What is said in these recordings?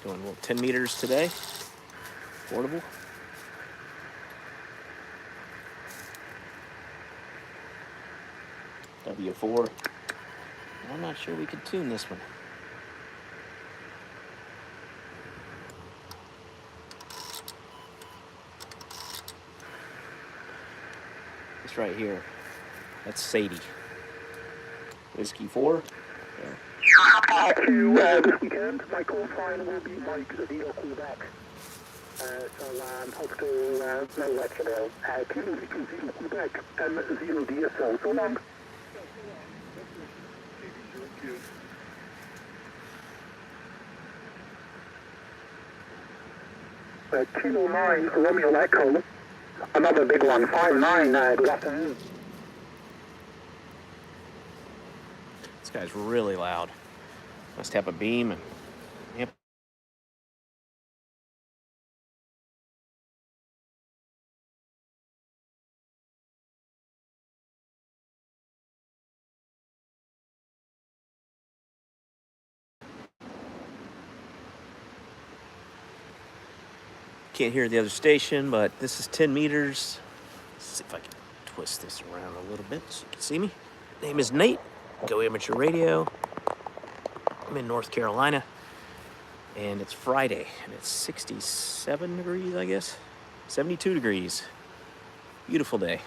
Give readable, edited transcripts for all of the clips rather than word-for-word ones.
Going a little 10 meters today. Portable. W4. I'm not sure we could tune this one. This right here. That's Sadie. Whiskey 4. This weekend, my callsign will be Mike, the deal Quebec. So hope to know that today. Kilo 0 Quebec and 0 DSO. So long. Kilo 9 Romeo Echo. Another big one. 5-9. Good afternoon. This guy's really loud. Must have a beam and yep. Can't hear the other station, but this is 10 meters. Let's see if I can twist this around a little bit so you can see me. Name is Nate. Go Amateur Radio. I'm in North Carolina, and it's Friday, and it's 67 degrees, I guess. 72 degrees. Beautiful day.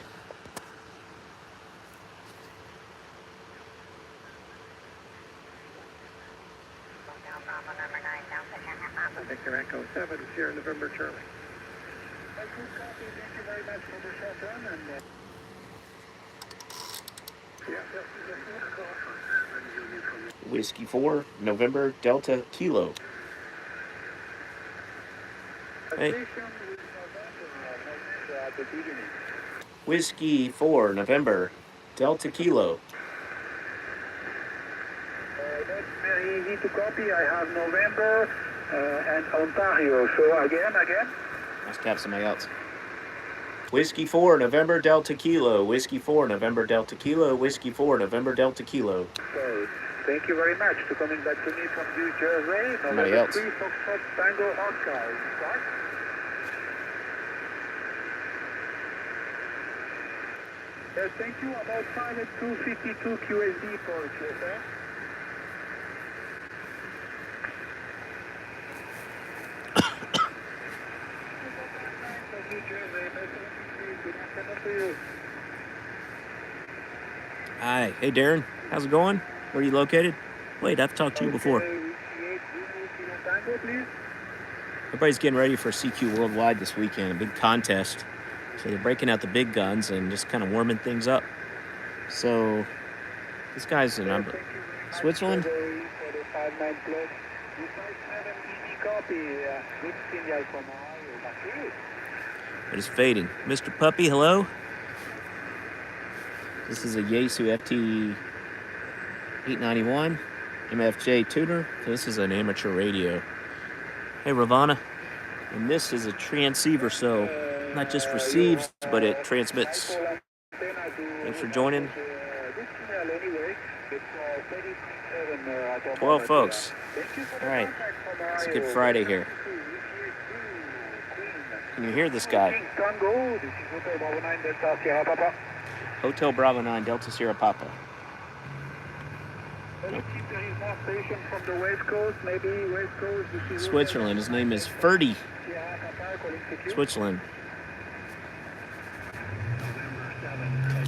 Victor Echo 7, Sierra November, Charlie. Thank you very much for the short run. And, Whiskey 4, November, Delta, Kilo. Hey. Whiskey 4, November, Delta, Kilo. That's very easy to copy. I have November and Ontario. So again. Must have somebody else. Whiskey 4, November, Delta, Kilo. Whiskey 4, November, Delta, Kilo. Whiskey 4, November, Delta, Kilo. So, thank you very much for coming back to me from New Jersey. Somebody else. 3 Foxtrot Tango Oscar. Right? Yes, thank you. About 5 at 252 QSD for QSL. Hi. Hey, Darren. How's it going? Where are you located? Wait, I've talked to you before. Everybody's getting ready for CQ Worldwide this weekend, a big contest. So they're breaking out the big guns and just kind of warming things up. So this guy's in Switzerland. It is fading. Mr. Puppy, hello. This is a Yaesu FT 891 MFJ tuner. So this is an amateur radio. Hey, Ravana. And this is a transceiver, so not just receives, but it transmits. Thanks for joining. 12 folks. All right. It's a good Friday here. Can you hear this guy? Hotel Bravo 9, Delta Sierra Papa. Switzerland. His name is Ferdy. Switzerland.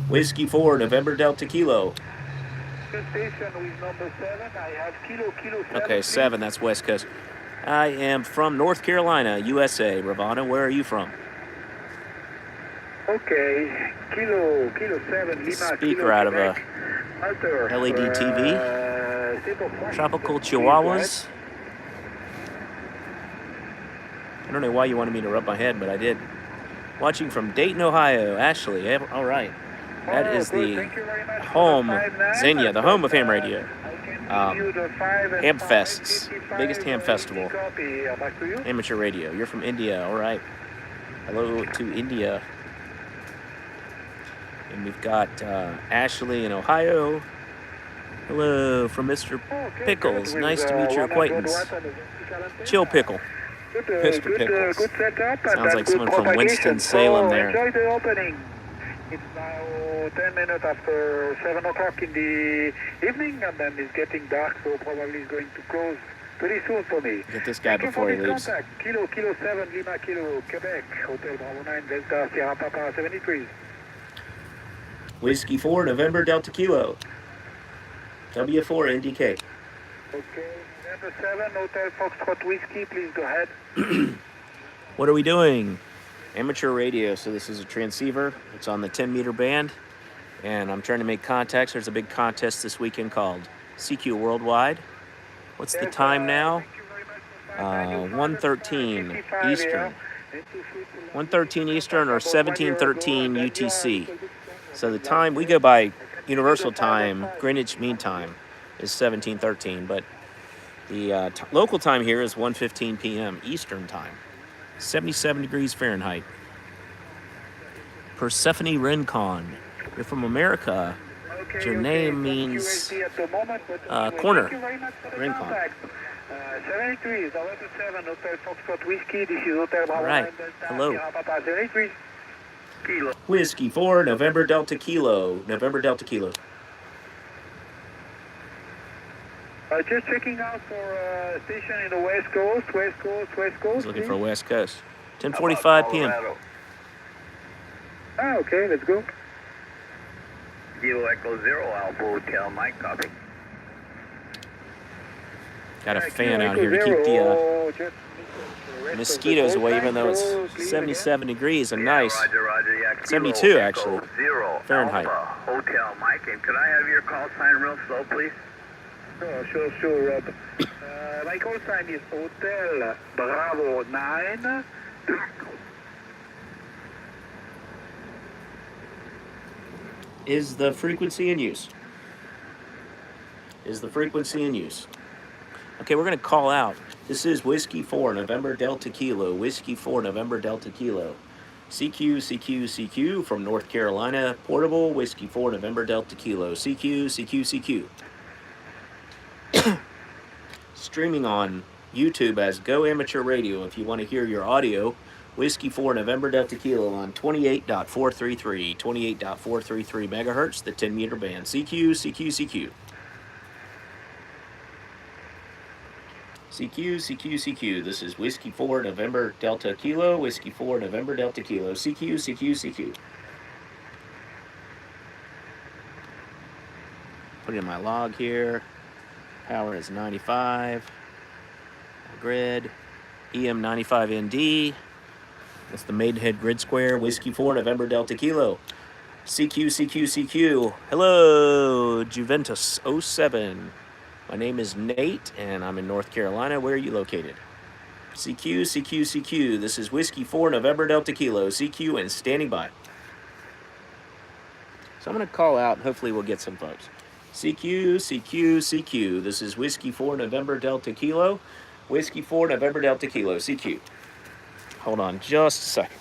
Whiskey 4, November Delta Kilo. Okay, 7. That's West Coast. I am from North Carolina, USA. Ravana, where are you from? Okay, Kilo 7, Lima. Speaker out of a LED TV. Tropical Chihuahuas. I don't know why you wanted me to rub my head, but I did. Watching from Dayton, Ohio. Ashley, all right. That is the home, Xenia, the home of ham radio. Ham Fests, biggest ham festival. Amateur radio. You're from India, all right. Hello to India. And we've got Ashley in Ohio. Hello from Mr. Pickles. Nice to meet your acquaintance. Chill Pickle. Mr. Pickles. Good setup. Sounds like someone from Winston-Salem there. Enjoy the opening. It's now 10 minutes after 7 o'clock in the evening, and then it's getting dark, so probably it's going to close pretty soon for me. Get this guy before he leaves. Contact. Kilo 7, Lima Kilo, Quebec, Hotel Bravo 9, Delta, Sierra Papa 73. Whiskey 4, November Delta Kilo. W4 NDK. Okay, number 7, Hotel Foxtrot Whiskey, please go ahead. What are we doing? Amateur radio, so this is a transceiver. It's on the 10-meter band, and I'm trying to make contacts. There's a big contest this weekend called CQ Worldwide. What's the time now? 1:13 Eastern. 1:13 Eastern or 17:13 UTC. So the time, we go by Universal Time, Greenwich Mean Time is 17:13, but the local time here is 1:15 p.m. Eastern Time. 77 degrees Fahrenheit. Persephone Rincon. You're from America. Your name means corner. Rincon. 73 is Alberta 7, Hotel Foxtrot Whiskey. This is Hotel Bravo 9. Right. Hello. 73. Kilo. Whiskey 4, November Delta Kilo. November Delta Kilo. Just checking out for a station in the West Coast. He's looking for West Coast. 10:45 p.m. Okay, let's go. Kilo Echo 0, Alpha Hotel, Mike, copy. Got a fan out here to keep the mosquitoes away, even though it's 77 degrees and nice. Roger, yeah. 72 actually. 0, Fahrenheit. Alpha Hotel, Mike, and could I have your call sign real slow, please? Sure, Rob. My call sign is Hotel Bravo 9. Is the frequency in use? Is the frequency in use? Okay, we're going to call out. This is Whiskey 4, November Delta Kilo. Whiskey 4, November Delta Kilo. CQ from North Carolina. Portable, Whiskey 4, November Delta Kilo. CQ. Streaming on YouTube as Go Amateur Radio. If you want to hear your audio, Whiskey 4 November Delta Kilo on 28.433 megahertz, the 10-meter band. CQ. This is Whiskey 4 November Delta Kilo. Whiskey 4 November Delta Kilo. CQ. Put in my log here. Power is 95. Grid. EM95ND. That's the Maidenhead grid square. Whiskey 4 November Delta Kilo. CQ. Hello, Juventus 07. My name is Nate, and I'm in North Carolina. Where are you located? CQ. This is Whiskey 4 November Delta Kilo. CQ and standing by. So I'm going to call out, and hopefully we'll get some folks. CQ. This is Whiskey 4 November Delta Kilo. Whiskey 4 November Delta Kilo. CQ. Hold on just a second.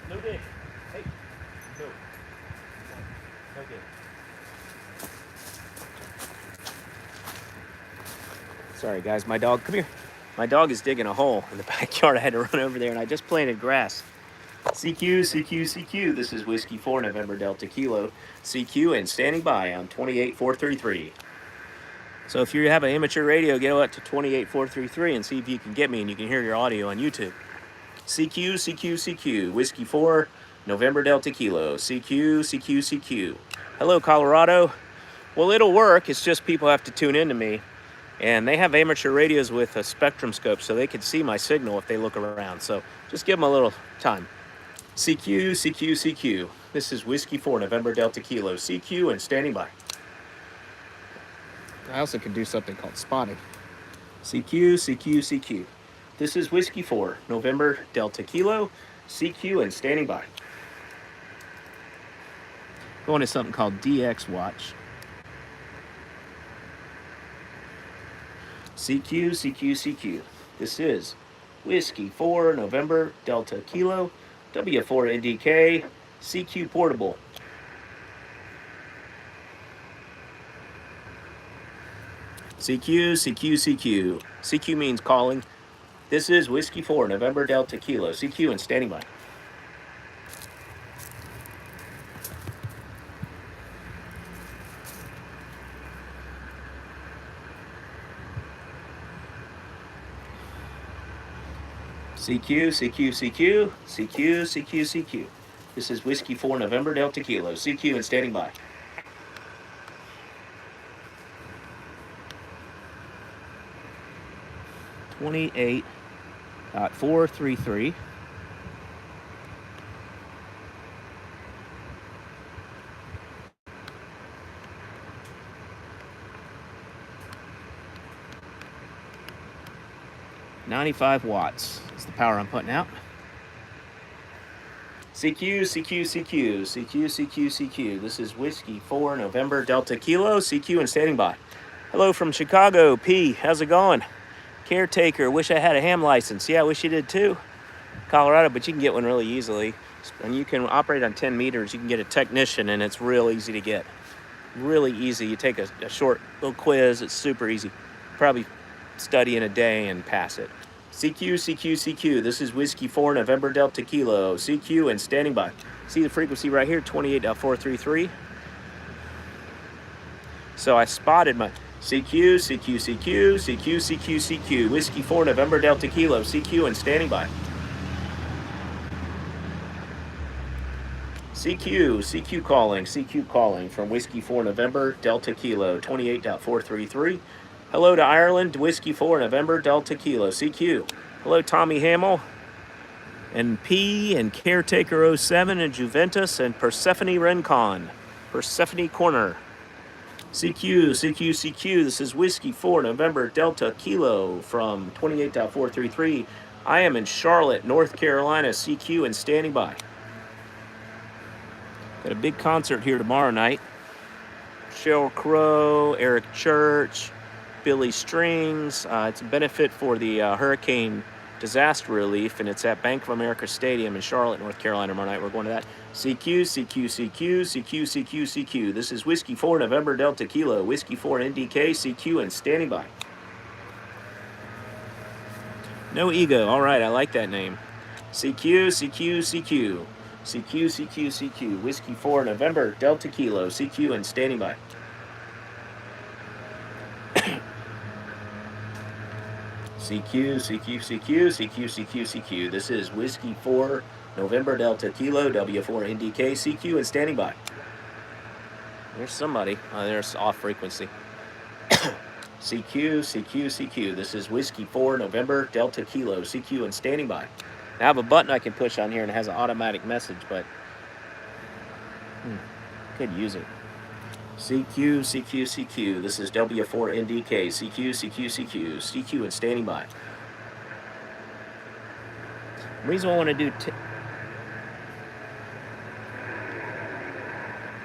No dig. Hey. No. No dig. Sorry guys, my dog, come here. My dog is digging a hole in the backyard. I had to run over there and I just planted grass. CQ. This is Whiskey 4 November Delta Kilo. CQ and standing by on 28.433. So if you have an amateur radio, get up to 28.433 and see if you can get me and you can hear your audio on YouTube. CQ. Whiskey 4 November Delta Kilo. CQ. Hello, Colorado. Well, it'll work. It's just people have to tune in to me. And they have amateur radios with a spectrum scope, so they can see my signal if they look around. So just give them a little time. CQ. This is Whiskey 4 November Delta Kilo. CQ and standing by. I also can do something called spotting. CQ, CQ, CQ. This is Whiskey 4, November Delta Kilo, CQ and standing by. Going to something called DX Watch. CQ, CQ, CQ. This is Whiskey 4, November Delta Kilo, W4NDK, CQ Portable. CQ, CQ, CQ. CQ means calling. This is Whiskey 4, November Delta Kilo, CQ and standing by. CQ, CQ, CQ, CQ, CQ, CQ. This is Whiskey 4, November Delta Kilo, CQ and standing by. .433. .95 watts is the power I'm putting out. CQ, CQ, CQ, CQ, CQ, CQ. This is Whiskey 4, November Delta Kilo, CQ and standing by. Hello from Chicago, P. How's it going? Caretaker, wish I had a ham license. Yeah, I wish you did too. Colorado, but you can get one really easily. And you can operate on 10 meters. You can get a technician, and it's real easy to get. Really easy. You take a short little quiz. It's super easy. Probably study in a day and pass it. CQ, CQ, CQ. This is Whiskey 4, November Delta Kilo. CQ and standing by. See the frequency right here, 28.433. So I spotted my CQ, CQ, CQ, CQ, CQ, CQ. Whiskey 4, November Delta Kilo. CQ and standing by. CQ, CQ calling from Whiskey 4, November Delta Kilo, 28.433. Hello to Ireland, Whiskey 4, November Delta Kilo, CQ. Hello, Tommy Hamill, and P, and Caretaker 07, and Juventus, and Persephone Rincon, Persephone Corner. CQ, CQ, CQ, this is Whiskey 4, November Delta Kilo from 28.433. I am in Charlotte, North Carolina, CQ and standing by. Got a big concert here tomorrow night. Sheryl Crow, Eric Church, Billy Strings. It's a benefit for the hurricane disaster relief, and it's at Bank of America Stadium in Charlotte, North Carolina tomorrow night. We're going to that. CQ, CQ, CQ, CQ, CQ, CQ. This is Whiskey 4, November Delta Kilo, Whiskey 4 NDK, CQ and standing by. No ego. All right, I like that name. CQ, CQ, CQ. CQ, CQ, CQ. Whiskey 4, November Delta Kilo, CQ and standing by. CQ, CQ, CQ, CQ, CQ, CQ. This is Whiskey 4, November Delta Kilo, W4 NDK, CQ and standing by. There's somebody. There's off frequency. CQ, CQ, CQ. This is Whiskey 4, November Delta Kilo, CQ and standing by. I have a button I can push on here and it has an automatic message, but could use it. CQ, CQ, CQ. This is W4NDK. CQ, CQ, CQ. CQ and standing by. The reason I want to do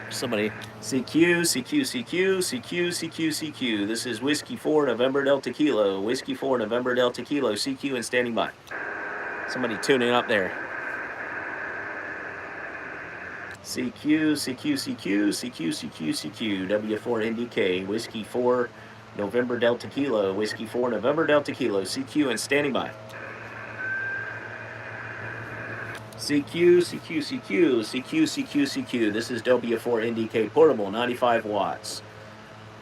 somebody CQ, CQ, CQ, CQ, CQ, CQ. This is Whiskey 4, November Delta Kilo. Whiskey 4, November Delta Kilo. CQ and standing by. Somebody tuning up there. CQ, CQ, CQ, CQ, CQ, CQ, W4NDK, Whiskey 4, November Delta Kilo, Whiskey 4, November Delta Kilo, CQ and standing by. CQ, CQ, CQ, CQ, CQ, CQ. This is W4NDK Portable, 95 watts.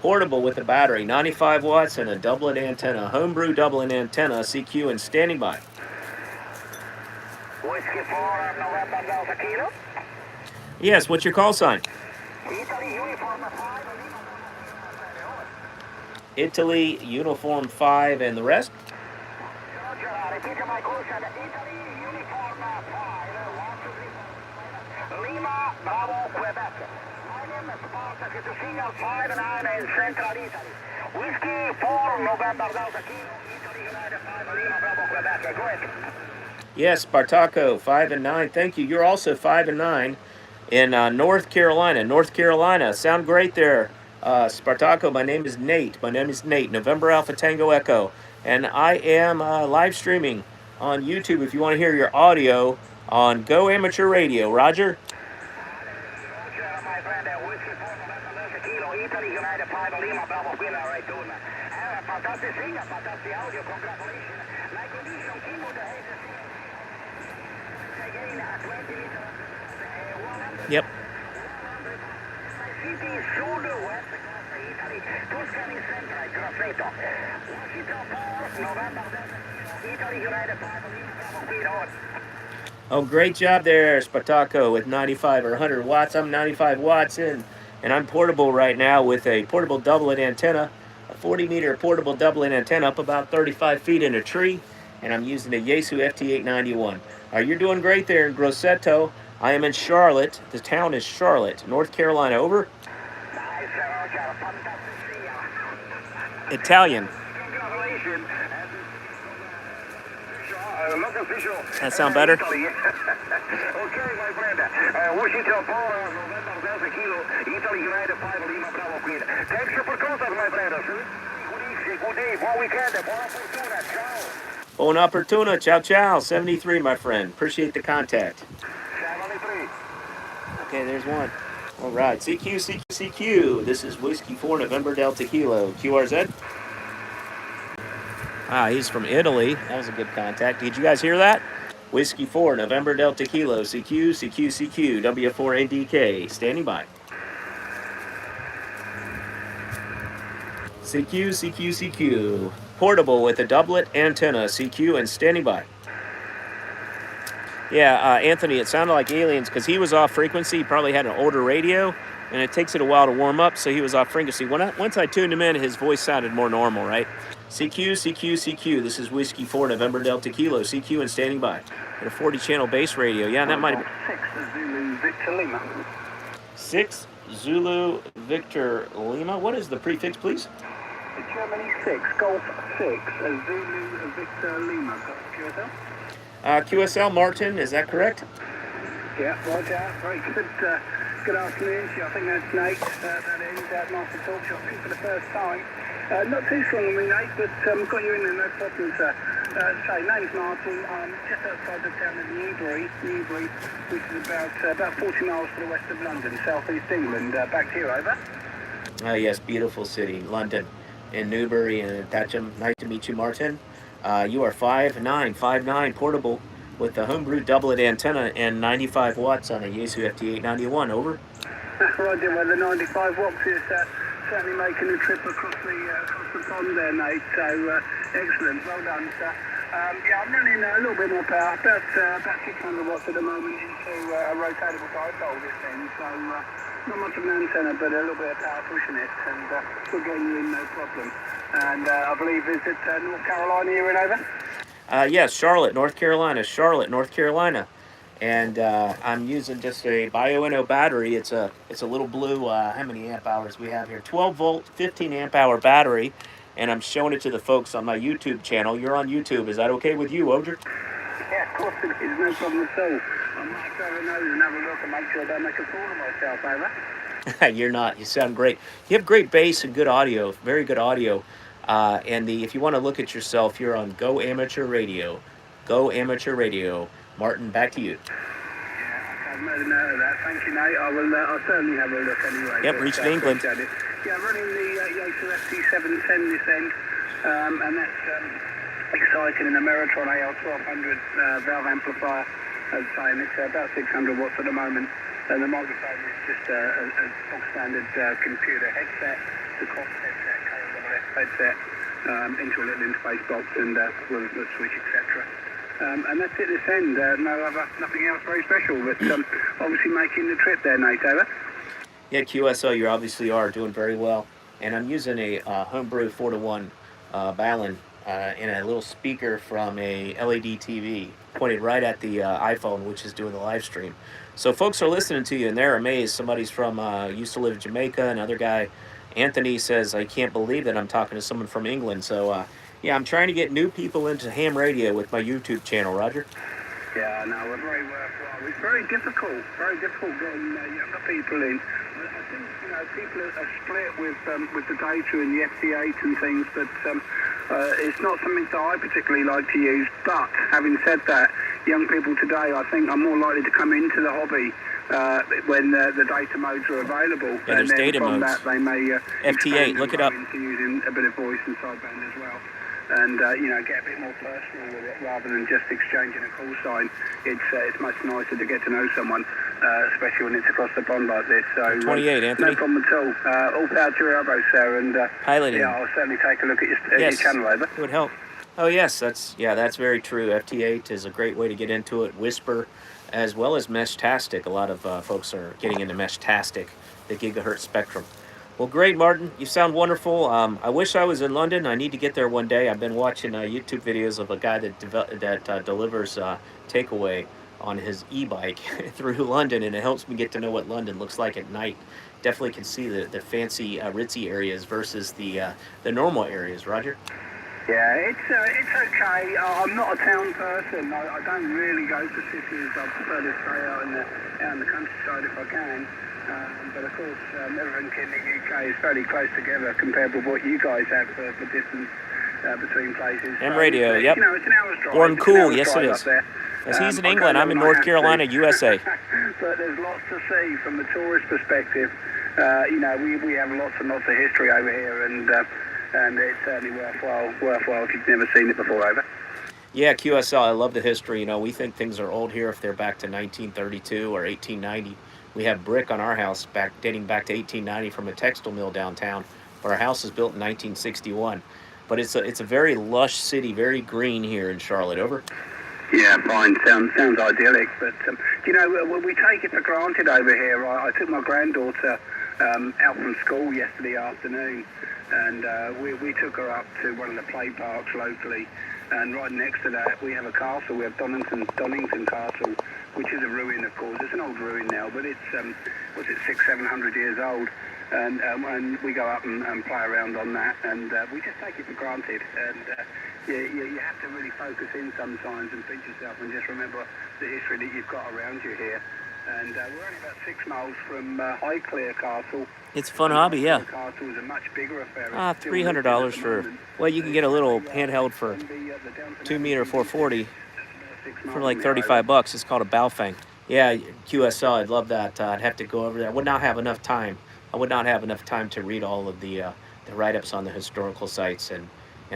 Portable with a battery, 95 watts and a doublet antenna, homebrew doublet antenna, CQ and standing by. Whiskey 4, November Delta Kilo. Yes, what's your call sign? Italy, Uniform 5. Italy, Uniform 5, and the rest? Repeat my call sign. Italy, Uniform 5. Lima, Bravo, Quebec. My name is Spartak, it's a signal 5 and I'm in Central Italy. Whiskey 4, November Delta Kilo, Italy United 5, Lima Bravo, Quebec. Go ahead. Yes, Spartaco, 5 and 9. Thank you. You're also 5 and 9 in North Carolina. North Carolina. Sound great there, Spartaco. My name is Nate. November Alpha Tango Echo. And I am live streaming on YouTube if you want to hear your audio on Go Amateur Radio. Roger? My friend, Whiskey 4, November Delta Kilo, Italy United 5, Lima Bravo, Quebec. Right, doing that. Fantastic singer, fantastic audio. Congratulations. My condition, Kimbo, the head. Yep. Oh, great job there, Spartaco, with 95 or 100 watts. I'm 95 watts in, and I'm portable right now with a portable doublet antenna, a 40-meter portable doublet antenna up about 35 feet in a tree, and I'm using a Yaesu FT891. You're doing great there in Grosseto. I am in Charlotte. The town is Charlotte, North Carolina. Over. Italian. That sound better? Okay, my friend. Washington, Florida, November Delta Kilo, Italy United 5, Lima Bravo, Queen. Thanks for contact, my friend. Good day, bon weekend, buona fortuna, ciao. Buona fortuna, ciao ciao. 73, my friend. Appreciate the contact. 73. Okay, there's one. All right, CQ. This is Whiskey 4, November Delta Kilo. QRZ. He's from Italy. That was a good contact. Did you guys hear that? Whiskey 4, November Delta Kilo. CQ. W4ADK. Standing by. CQ. Portable with a doublet antenna. CQ and standing by. Yeah, Anthony, it sounded like aliens because he was off frequency. He probably had an older radio, and it takes it a while to warm up, so he was off frequency. Once I tuned him in, his voice sounded more normal, right? CQ. This is Whiskey 4, November Delta Kilo. CQ and standing by. And a 40-channel base radio. Yeah, that might have been... 6 Zulu Victor Lima. 6 Zulu Victor Lima. What is the prefix, please? Germany 6, Golf 6, Zulu Victor Lima. QSL? QSL Martin, is that correct? Yeah, Roger. Very good. Good afternoon to you. I think that's Nate. That is Master Talk Shop. I think for the first time. Not too strong on me, Nate, but got you in there, no problem, sir. So, name's Martin. I'm just outside the town of Newbury, which is about 40 miles to the west of London, southeast England. Back to you, over. Yes, beautiful city, London, in Newbury and Thatcham. Nice to meet you, Martin. You are 5'9", portable with a homebrew doublet antenna and 95 watts on a Yaesu FT891. Over. Roger, well, the 95 watts is certainly making the trip across the pond there, mate. So, excellent. Well done, sir. Yeah, I'm running a little bit more power, about 600 watts at the moment into a rotatable dipole this end. So, not much of an antenna, but a little bit of power pushing it, and we're getting you in, no problem. And I believe, is it North Carolina you're in, over? Yes, Charlotte, North Carolina. And I'm using just a Bioenno battery. It's a little blue, how many amp hours we have here? 12 volt, 15 amp hour battery. And I'm showing it to the folks on my YouTube channel. You're on YouTube. Is that okay with you, Odger? Yeah, of course it is. No problem at all. I might go and have a look and make sure I don't make a fool of myself, over. You're not. You sound great. You have great bass and good audio. Very good audio. If you want to look at yourself, you're on Go Amateur Radio. Martin, back to you. Yeah, I've made a note of that. Thank you, Nate. I'll certainly have a look anyway. Yep, reached England. Yeah, running the Yaesu FT710 this end, and that's exciting in a Meritron AL1200 valve amplifier. As I say, and it's about 600 watts at the moment. And the microphone is just a standard computer headset, the COS headset, KWS headset, into a little interface box and with a switch, etc. And that's it this end. Nothing else very special, but obviously making the trip there, Nate, over. Yeah, QSO, you obviously are doing very well. And I'm using a homebrew 4-to-1 Balun in a little speaker from a LED TV pointed right at the iPhone, which is doing the live stream. So folks are listening to you, and they're amazed. Somebody's from, used to live in Jamaica, another guy Anthony says, I can't believe that I'm talking to someone from England. So, yeah, I'm trying to get new people into ham radio with my YouTube channel, Roger. Yeah, no, we're very worthwhile. It's very difficult getting younger people in. I think, people are split with the data and the FT8 and things, but it's not something that I particularly like to use. But having said that, young people today, I think, are more likely to come into the hobby when the data modes are available. Yeah, there's and then data from modes. that, they may FT8, look it up. into using a bit of voice and sideband as well. And get a bit more personal with it rather than just exchanging a call sign. It's much nicer to get to know someone, especially when it's across the pond like this. So 28, Anthony. No problem at all. All power to your elbows, sir. And piloting. yeah, I'll certainly take a look at your channel. Over. It would help. Oh yes, that's very true. FT8 is a great way to get into it. Whisper, as well as Mesh-tastic. A lot of folks are getting into Mesh-tastic, the gigahertz spectrum. Well, great, Martin. You sound wonderful. I wish I was in London. I need to get there one day. I've been watching YouTube videos of a guy that delivers takeaway on his e-bike through London, and it helps me get to know what London looks like at night. Definitely can see the fancy ritzy areas versus the normal areas. Roger? Yeah, it's okay. I'm not a town person. I don't really go to cities. I prefer to stay out in the countryside if I can. But of course, everything in the UK is fairly close together compared with what you guys have for distance between places. And radio, yep. It's an hour's drive. Warm cool, yes it is. As he's in England, I'm in North Carolina, USA. But there's lots to see from the tourist perspective. We have lots and lots of history over here, and it's certainly worthwhile if you've never seen it before. Over. Yeah, QSL, I love the history. We think things are old here if they're back to 1932 or 1890. We have brick on our house dating back to 1890 from a textile mill downtown, but our house is built in 1961. But it's a very lush city, very green here in Charlotte. Over. Yeah, fine. Sounds idyllic. But we take it for granted over here. I took my granddaughter out from school yesterday afternoon, and we took her up to one of the play parks locally. And right next to that, we have a castle. We have Donington Castle, which is a ruin, of course. It's an old ruin now, but it's 600-700 years old. And we go up and play around on that, and we just take it for granted. And you have to really focus in sometimes and pinch yourself and just remember the history that you've got around you here. And we're only about 6 miles from Highclere Castle. It's a fun hobby, yeah. Castle is a much bigger affair. $300 for, well, you can get a little handheld for 2 meter 440 for like $35. It's called a Baofeng. Yeah, QSL, I'd love that. I'd have to go over there. I would not have enough time. To read all of the write-ups on the historical sites, and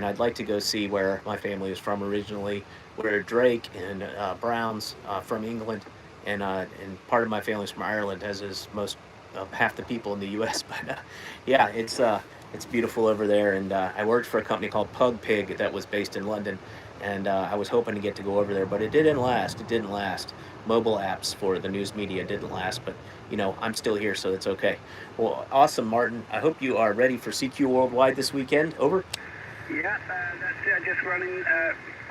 I'd like to go see where my family is from originally, where Drake and Brown's from England, and part of my family's from Ireland, as is most half the people in the U.S. But yeah, it's beautiful over there, and I worked for a company called Pug Pig that was based in London, and I was hoping to get to go over there, but it didn't last. Mobile apps for the news media didn't last, but I'm still here, so it's okay. Well, awesome, Martin. I hope you are ready for CQ Worldwide this weekend. Over. Yeah, that's just running.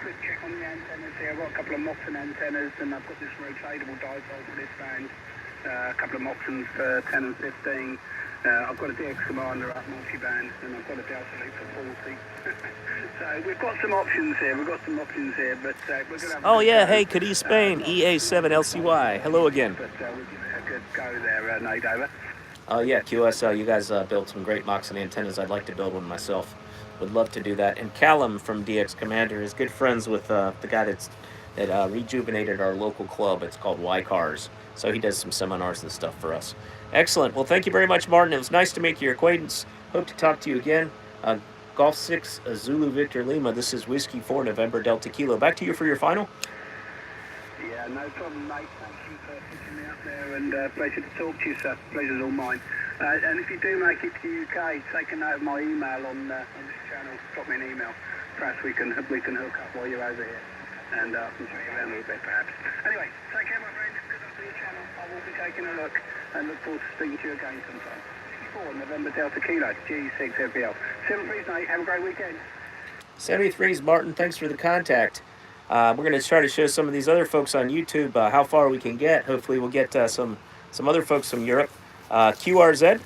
Quick check on the antennas here. I've got a couple of Moxon antennas, and I've got this rotatable dipole for this band. A couple of Moxons for 10 and 15. I've got a DX Commander up multi-band, and I've got a Delta Loop for 40. So we've got some options here. But we're going to have. Oh yeah, hey, Cadiz Spain, EA7LCY. Hello again. But we'll give it a good go there, Nate. Over. Oh yeah, QSL, you guys built some great Moxon antennas. I'd like to build one myself. Would love to do that. And Callum from DX Commander is good friends with the guy that rejuvenated our local club. It's called Y Cars. So he does some seminars and stuff for us. Excellent. Well, thank you very much, Martin. It was nice to make your acquaintance. Hope to talk to you again. Golf 6, Zulu Victor Lima. This is Whiskey 4, November Delta Kilo. Back to you for your final. Yeah, no problem, mate. Thank you for putting me up there, and pleasure to talk to you, sir. Pleasure's all mine. And if you do make it to the UK, take a note of my email on this channel. Drop me an email. Perhaps we can hook up while you're over here, and I can show you around a little bit, perhaps. Anyway, take care, my friend. Good luck for your channel. I will be taking a look, and look forward to speaking to you again sometime. 64 November Delta Kilo, G6 FPL. 73's, mate. Have a great weekend. 73's, Martin. Thanks for the contact. We're going to try to show some of these other folks on YouTube how far we can get. Hopefully we'll get some other folks from Europe. QRZ.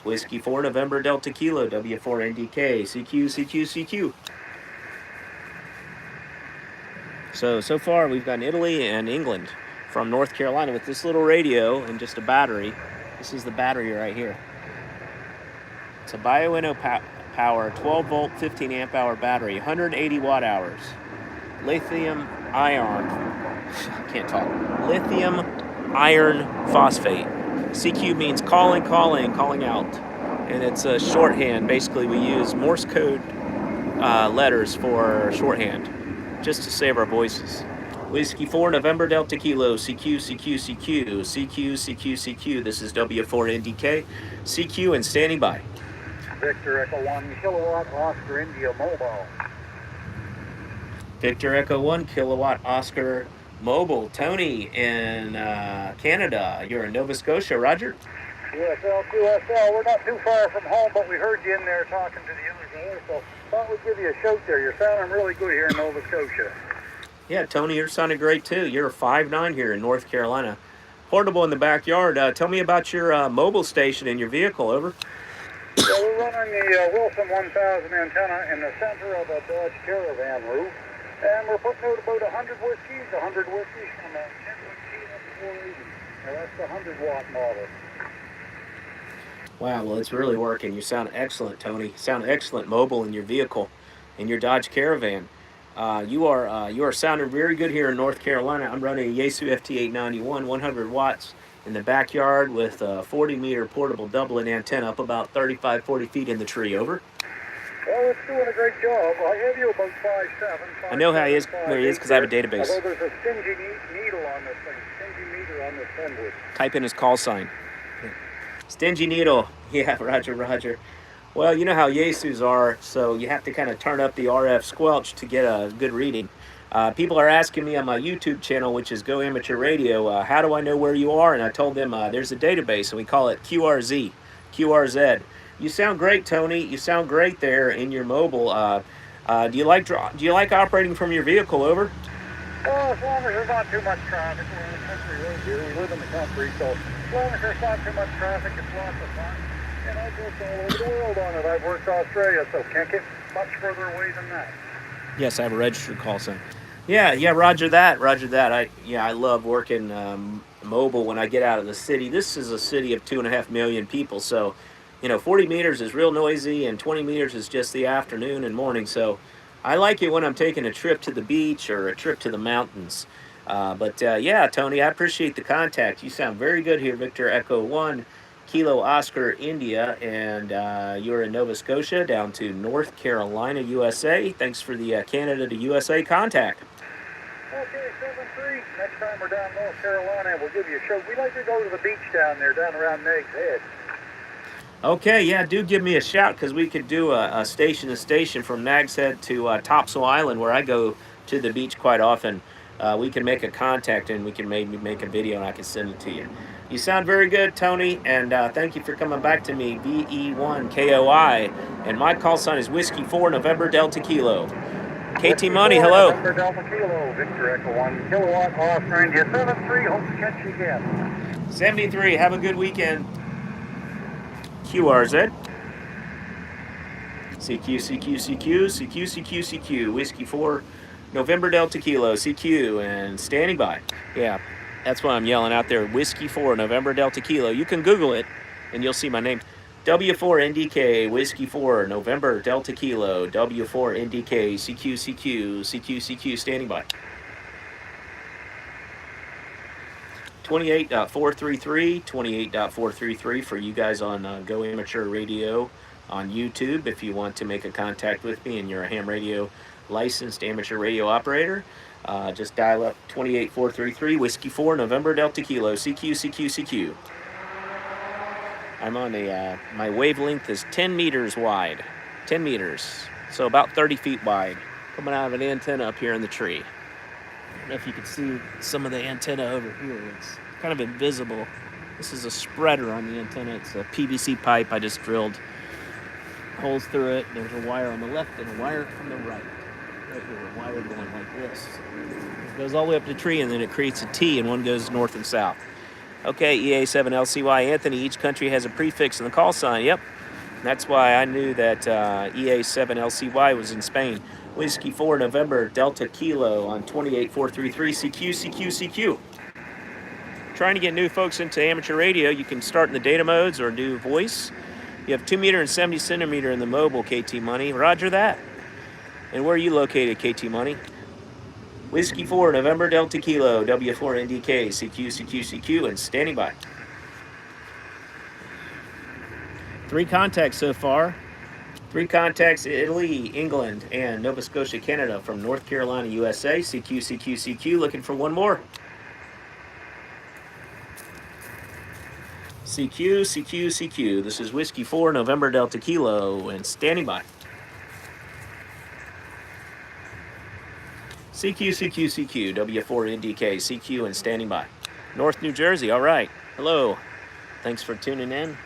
Whiskey 4 November Delta Kilo, W4NDK, CQ, CQ, CQ. So far we've got Italy and England from North Carolina with this little radio and just a battery. This is the battery right here. It's a Bioenno power, 12 volt, 15 amp hour battery, 180 watt hours. Lithium iron, can't talk. Lithium iron phosphate. CQ means calling out. And it's a shorthand. Basically, we use Morse code letters for shorthand, just to save our voices. Whiskey 4 November Delta Kilo, CQ, CQ, CQ, CQ, CQ, CQ. This is W4NDK, CQ, and standing by. Victor Echo 1 kilowatt Oscar India Mobile. Victor Echo 1 kilowatt Oscar Mobile. Tony in Canada. You're in Nova Scotia, Roger? QSL, QSL. We're not too far from home, but we heard you in there talking to the others there, so thought we'd give you a shout there. You're sounding really good here in Nova Scotia. Yeah, Tony, you're sounding great too. You're a 5'9" here in North Carolina. Portable in the backyard. Tell me about your mobile station in your vehicle, over. Yeah, we're running the Wilson 1000 antenna in the center of a Dodge Caravan roof, and we're putting out about 100 whiskeys from a 10 to 480. Now that's the 100 watt model. Wow, well, it's really working. You sound excellent, Tony. You sound excellent mobile in your vehicle, in your Dodge Caravan. You are sounding very good here in North Carolina. I'm running a Yaesu FT891, 100 watts in the backyard with a 40-meter portable doublet antenna up about 35, 40 feet in the tree, over. Well, it's doing a great job. I have you about 5'7". I know how he is, where he is, because I have a database. Although there's a stingy needle on this thing, stingy meter on this thing. Type in his call sign. Stingy needle. Yeah, Roger. Well, you know how Yaesus are, so you have to kind of turn up the RF squelch to get a good reading. People are asking me on my YouTube channel, which is Go Amateur Radio, how do I know where you are? And I told them there's a database, and we call it QRZ. You sound great, Tony. You sound great there in your mobile. Do you like operating from your vehicle, over? Well, as long as there's not too much traffic, we're in the country road here. We live in the country, so as long as there's not too much traffic, it's lots of fun. And I've worked all over the world on it. I've worked Australia, so can't get much further away than that. Yes, I have a registered call sign. Yeah, roger that. I love working mobile when I get out of the city. This is a city of 2.5 million people, so 40 meters is real noisy, and 20 meters is just the afternoon and morning. So I like it when I'm taking a trip to the beach or a trip to the mountains. Yeah, Tony, I appreciate the contact. You sound very good here, Victor Echo 1 Kilo Oscar India, and you're in Nova Scotia down to North Carolina, USA. Thanks for the Canada to USA contact. Okay, 7-3. Next time we're down North Carolina, we'll give you a show. We like to go to the beach down there, down around Nags Head. Okay, yeah, do give me a shout, because we could do a station to station from Nags Head to Topsail Island, where I go to the beach quite often. We can make a contact, and we can maybe make a video, and I can send it to you. You sound very good, Tony, and thank you for coming back to me, VE1KOI, and my call sign is Whiskey 4 November Delta Kilo. KT Money, hello. November Delta Kilo, Victor Echo 1 kilowatt Oscar India 73. Hope to catch you again. 73, have a good weekend. QRZ. CQ, Whiskey 4 November Delta Kilo, CQ, and standing by. Yeah, that's why I'm yelling out there, Whiskey 4 November Delta Kilo. You can Google it, and you'll see my name. W4NDK, Whiskey 4 November Delta Kilo, W4NDK, CQ, standing by. 28.433 for you guys on Go Amateur Radio on YouTube. If you want to make a contact with me and you're a ham radio licensed amateur radio operator, just dial up 28.433 Whiskey 4 November Delta Kilo, CQ. I'm on my wavelength is 10 meters wide, 10 meters, so about 30 feet wide, coming out of an antenna up here in the tree. I don't know if you can see some of the antenna over here. It's kind of invisible. This is a spreader on the antenna. It's a PVC pipe. I just drilled holes through it. There's a wire on the left and a wire on the right. Right here, a wire going like this. It goes all the way up the tree, and then it creates a T, and one goes north and south. Okay, EA7LCY, Anthony, each country has a prefix in the call sign. Yep, that's why I knew that EA7LCY was in Spain. Whiskey 4 November Delta Kilo on 28433 CQ, CQ, CQ. Trying to get new folks into amateur radio. You can start in the data modes or do voice. You have 2 meter and 70 centimeter in the mobile, KT Money. Roger that. And where are you located, KT Money? Whiskey 4 November Delta Kilo W4NDK CQ, CQ, CQ, and standing by. 3 contacts so far. 3 contacts, Italy, England, and Nova Scotia, Canada, from North Carolina, USA. CQ, CQ, CQ, looking for one more. CQ, CQ, CQ. This is Whiskey 4 November Delta Kilo, and standing by. CQ, CQ, CQ, W4NDK, CQ, and standing by. North New Jersey, all right. Hello. Thanks for tuning in.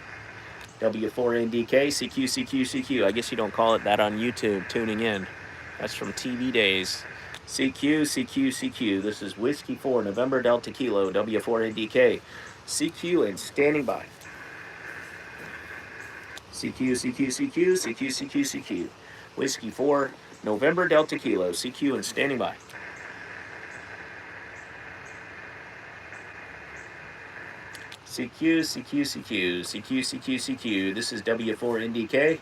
W4NDK, CQ, CQ, CQ. I guess you don't call it that on YouTube, tuning in. That's from TV days. CQ, CQ, CQ. This is Whiskey 4 November Delta Kilo, W4NDK, CQ, and standing by. CQ, CQ, CQ, CQ, CQ, CQ. Whiskey 4 November Delta Kilo, CQ, and standing by. CQ, CQ, CQ, CQ, CQ, CQ. This is W4NDK,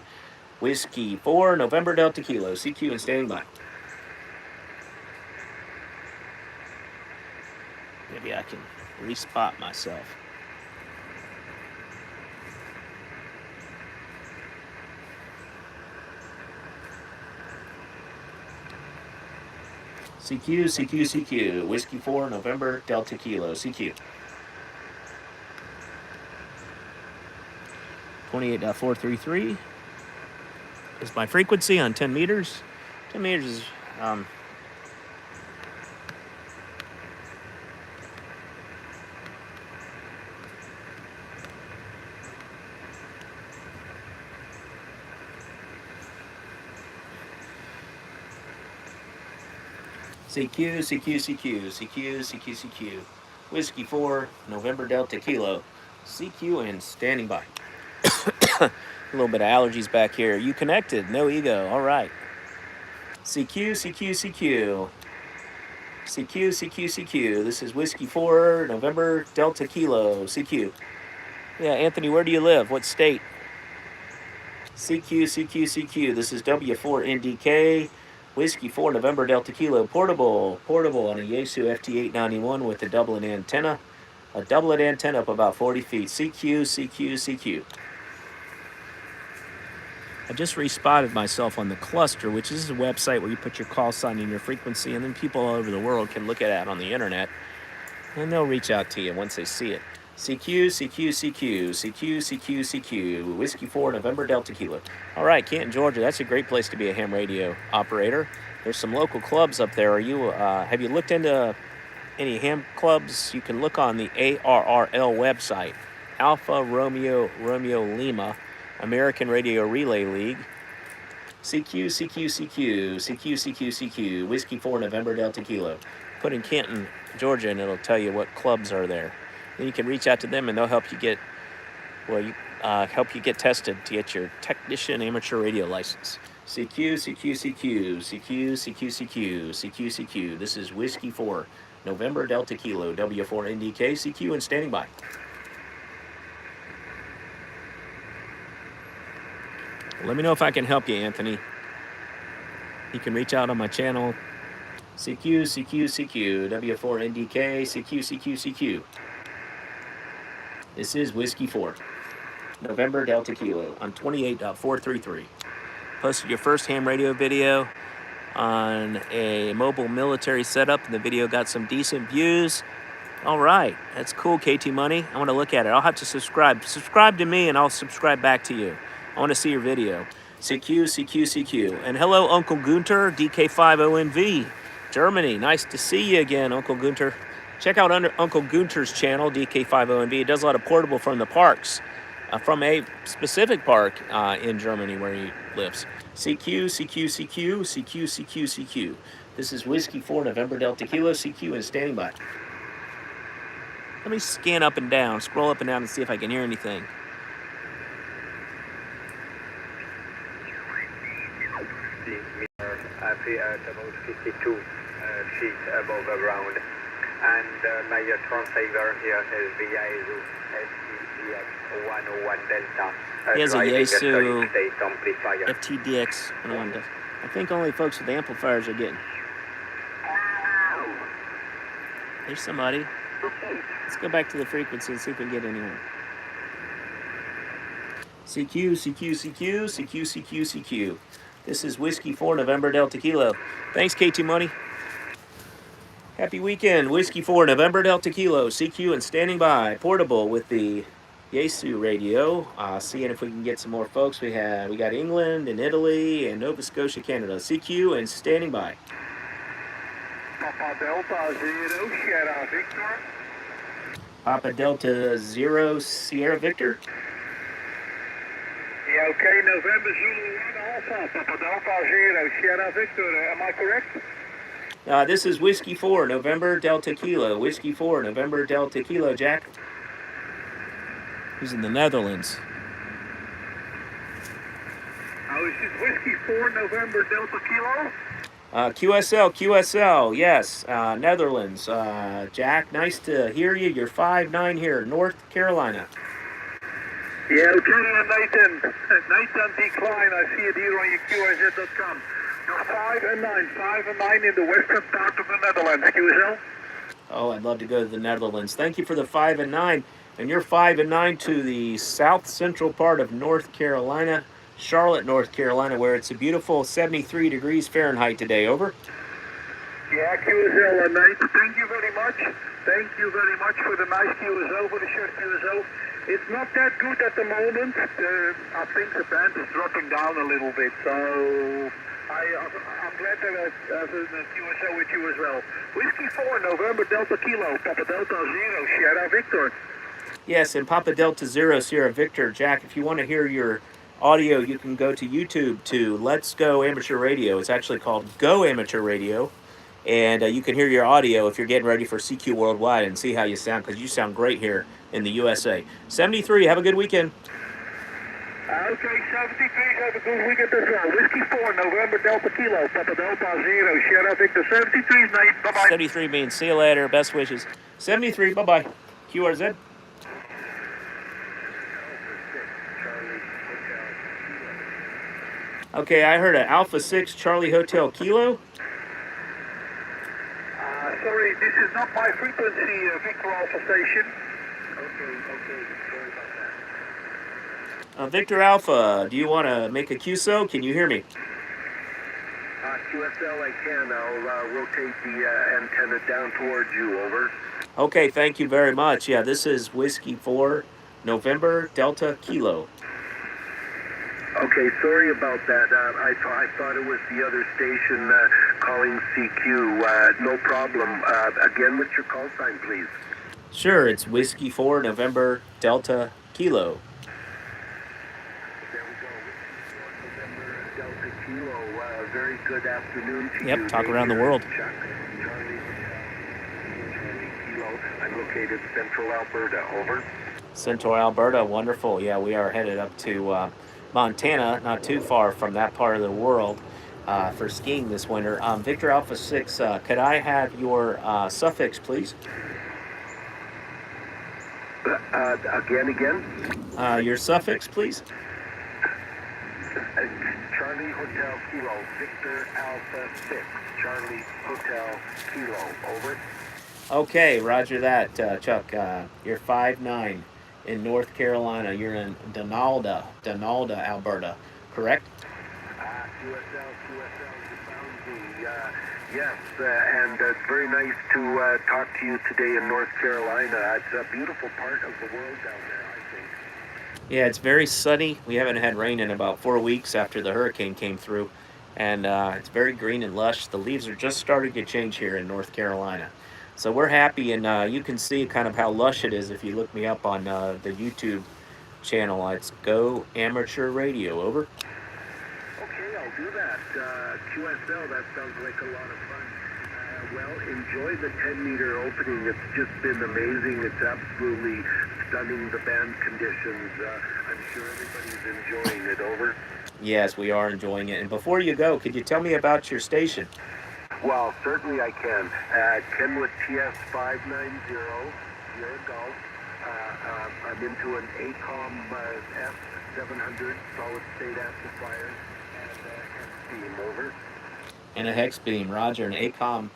Whiskey 4 November Delta Kilo, CQ, and standing by. Maybe I can respot myself. CQ, CQ, CQ, Whiskey 4 November Delta Kilo, CQ. 28.433 is my frequency on 10 meters. 10 meters is CQ, CQ, CQ, CQ, CQ, CQ. Whiskey 4 November Delta Kilo, CQ, and standing by. A little bit of allergies back here. You connected, no ego. All right. CQ, CQ, CQ. CQ, CQ, CQ. This is Whiskey 4 November Delta Kilo, CQ. Yeah, Anthony, where do you live? What state? CQ, CQ, CQ. This is W4NDK, Whiskey 4 November Delta Kilo, portable on a Yaesu FT891 with a doublet antenna. A doublet antenna up about 40 feet. CQ, CQ, CQ. I just respotted myself on the cluster, which is a website where you put your call sign and your frequency, and then people all over the world can look at it on the internet, and they'll reach out to you once they see it. CQ, CQ, CQ, CQ, CQ, CQ, Whiskey 4 November Delta Kilo. All right, Canton, Georgia, that's a great place to be a ham radio operator. There's some local clubs up there. Have you looked into any ham clubs? You can look on the ARRL website, Alpha Romeo Lima American Radio Relay League. CQ, CQ, CQ, CQ, CQ, CQ, Whiskey 4 November Delta Kilo. Put in Canton, Georgia, and it'll tell you what clubs are there. Then you can reach out to them, and they'll help you get, tested to get your technician amateur radio license. CQ, CQ, CQ, CQ, CQ, CQ, CQ, CQ. This is Whiskey 4 November Delta Kilo, W4NDK, CQ, and standing by. Let me know if I can help you, Anthony. You can reach out on my channel. CQ, CQ, CQ, W4NDK, CQ, CQ, CQ. This is Whiskey 4 November Delta Kilo on 28.433. Posted your first ham radio video on a mobile military setup, and the video got some decent views. All right, that's cool, KT Money. I want to look at it. I'll have to subscribe. Subscribe to me, and I'll subscribe back to you. I want to see your video. CQ, CQ, CQ. And hello, Uncle Gunter, DK5ONV, Germany. Nice to see you again, Uncle Gunter. Check out Uncle Gunter's channel, DK5ONV. He does a lot of portable from the parks, from a specific park in Germany where he lives. CQ, CQ, CQ, CQ, CQ, CQ. This is Whiskey 4 November Delta Kilo, CQ, and standing by. Let me scan up and down, scroll up and down and see if I can hear anything. At about 52 feet above the ground. And my transceiver here is the Yaesu STDX 101 Delta. He has a driving Yaesu solid-state amplifier. FTDX 101 does. I think only folks with amplifiers are getting. There's somebody. Let's go back to the frequency and see if we can get anyone. CQ, CQ, CQ, CQ, CQ, CQ. This is Whiskey 4 November Delta Kilo. Thanks, K2 Money. Happy weekend. Whiskey 4 November Delta Kilo. CQ and standing by. Portable with the Yaesu radio. Seeing if we can get some more folks. We got England and Italy and Nova Scotia, Canada. CQ and standing by. Papa Delta 0, Sierra Victor. Papa Delta 0, Sierra Victor. Yeah, okay, November Zulu 1 Alpha, Papa Delta 0, Sierra Victor, am I correct? This is Whiskey 4 November Delta Kilo. Whiskey 4 November Delta Kilo, Jack. He's in the Netherlands. Oh, is this Whiskey 4 November Delta Kilo? QSL, yes, Netherlands. Jack, nice to hear you. You're 5'9" here, North Carolina. Yeah, Lieutenant Nathan. Nathan Decline. I see it here on your QRZ.com. You're 5'9" in the western part of the Netherlands, QSL. Oh, I'd love to go to the Netherlands. Thank you for the 5'9", and you're 5'9" to the south central part of North Carolina, Charlotte, North Carolina, where it's a beautiful 73 degrees Fahrenheit today. Over. Yeah, QSL, Nathan. Thank you very much. Thank you very much for the nice QSL, for the shirt QSL. It's not that good at the moment. I think the band is dropping down a little bit, so I'm glad that I have a QSL with you as well. Whiskey 4 November Delta Kilo, Papa Delta 0, Sierra Victor. Yes, and Papa Delta 0, Sierra Victor. Jack, if you want to hear your audio, you can go to YouTube to Let's Go Amateur Radio. It's actually called Go Amateur Radio. And you can hear your audio if you're getting ready for CQ Worldwide and see how you sound, because you sound great here in the USA. 73, have a good weekend. Okay, 73, have a good weekend as well. Whiskey 4, November Delta Kilo, Papa Delta 0, Sierra Victor. 73, mate, bye-bye. 73 means see you later, best wishes. 73, bye-bye. QRZ. Okay, I heard an Alpha 6 Charlie Hotel Kilo. Sorry, this is not my frequency, Victor Alpha station. Okay, sorry about that. Victor Alpha, do you want to make a QSO? Can you hear me? QSL, I can. I'll rotate the antenna down towards you, over. Okay, thank you very much. Yeah, this is Whiskey 4 November Delta Kilo. Okay, sorry about that. I thought it was the other station calling CQ. No problem. Again, what's your call sign, please? Sure, it's Whiskey 4 November Delta Kilo. There we go. Whiskey 4 November Delta Kilo. Very good afternoon to you. Yep, talk around the world. Chuck, Charlie Kilo. I'm located Central Alberta. Over. Central Alberta, wonderful. Yeah, we are headed up to Montana, not too far from that part of the world, for skiing this winter. Victor Alpha 6, could I have your suffix, please? Again? Your suffix, please? Charlie Hotel Kilo, Victor Alpha 6, Charlie Hotel Kilo, over. Okay, roger that, Chuck. You're 5'9" in North Carolina. You're in Donalda, Alberta, correct? QSL, you found me. Yes, and it's very nice to talk to you today in North Carolina. It's a beautiful part of the world down there, I think. Yeah, it's very sunny. We haven't had rain in about 4 weeks after the hurricane came through. And it's very green and lush. The leaves are just starting to change here in North Carolina. So we're happy, and you can see kind of how lush it is if you look me up on the YouTube channel. It's Go Amateur Radio, over. Okay, I'll do that. QSL, that sounds like a lot of fun. Well, enjoy the 10-meter opening. It's just been amazing. It's absolutely stunning, the band conditions. I'm sure everybody's enjoying it. Over. Yes, we are enjoying it. And before you go, could you tell me about your station? Well, certainly I can. Kenwood TS 590, Sierra Golf. I'm into an ACOM S700 solid state amplifier and beam. Over. And a hex beam, Roger, an ACOM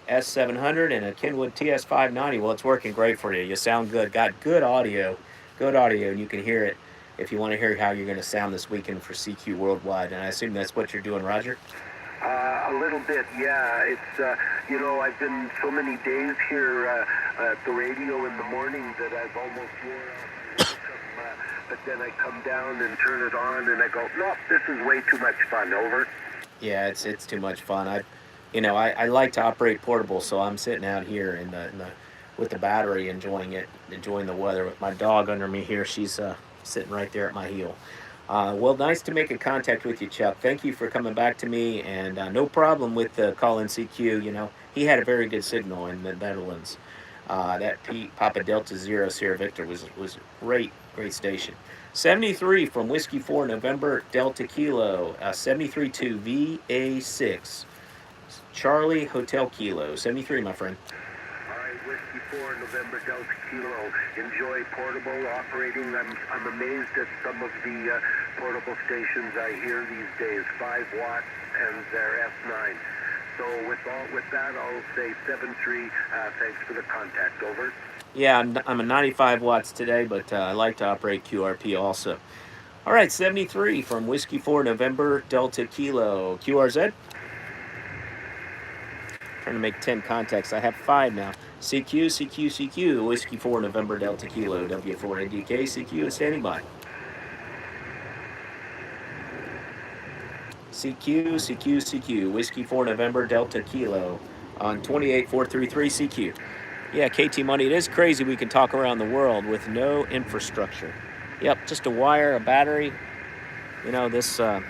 S700 and a Kenwood TS590. Well, it's working great for you. You sound good. Got good audio, and you can hear it if you want to hear how you're going to sound this weekend for CQ Worldwide. And I assume that's what you're doing, Roger? A little bit, yeah. It's, I've been so many days here at the radio in the morning that I've almost wore out. But then I come down and turn it on and I go, no, this is way too much fun. Over. Yeah, it's too much fun. I like to operate portable, so I'm sitting out here with the battery, enjoying the weather with my dog under me here. She's sitting right there at my heel. Well, nice to make a contact with you, Chuck. Thank you for coming back to me, and no problem with the call-in CQ. He had a very good signal in the Netherlands. That Papa Delta Zero Sierra Victor was great station. 73 from Whiskey 4 November Delta Kilo, 73-2 VA6 Charlie Hotel Kilo. 73, my friend. All right, Whiskey 4 November Delta Kilo. Enjoy portable operating. I'm amazed at some of the portable stations I hear these days. 5 watts and they're S9. So with that, I'll say 7-3. Thanks for the contact. Over. Yeah, I'm a 95 watts today, but I like to operate QRP also. All right, 73 from Whiskey 4 November Delta Kilo. QRZ? Trying to make 10 contacts. I have 5 now. CQ, Whiskey 4 November Delta Kilo. W4NDK, CQ is standing by. CQ, Whiskey 4 November Delta Kilo on 28433 CQ. Yeah, KT Money, it is crazy we can talk around the world with no infrastructure. Yep, just a wire, a battery. This is my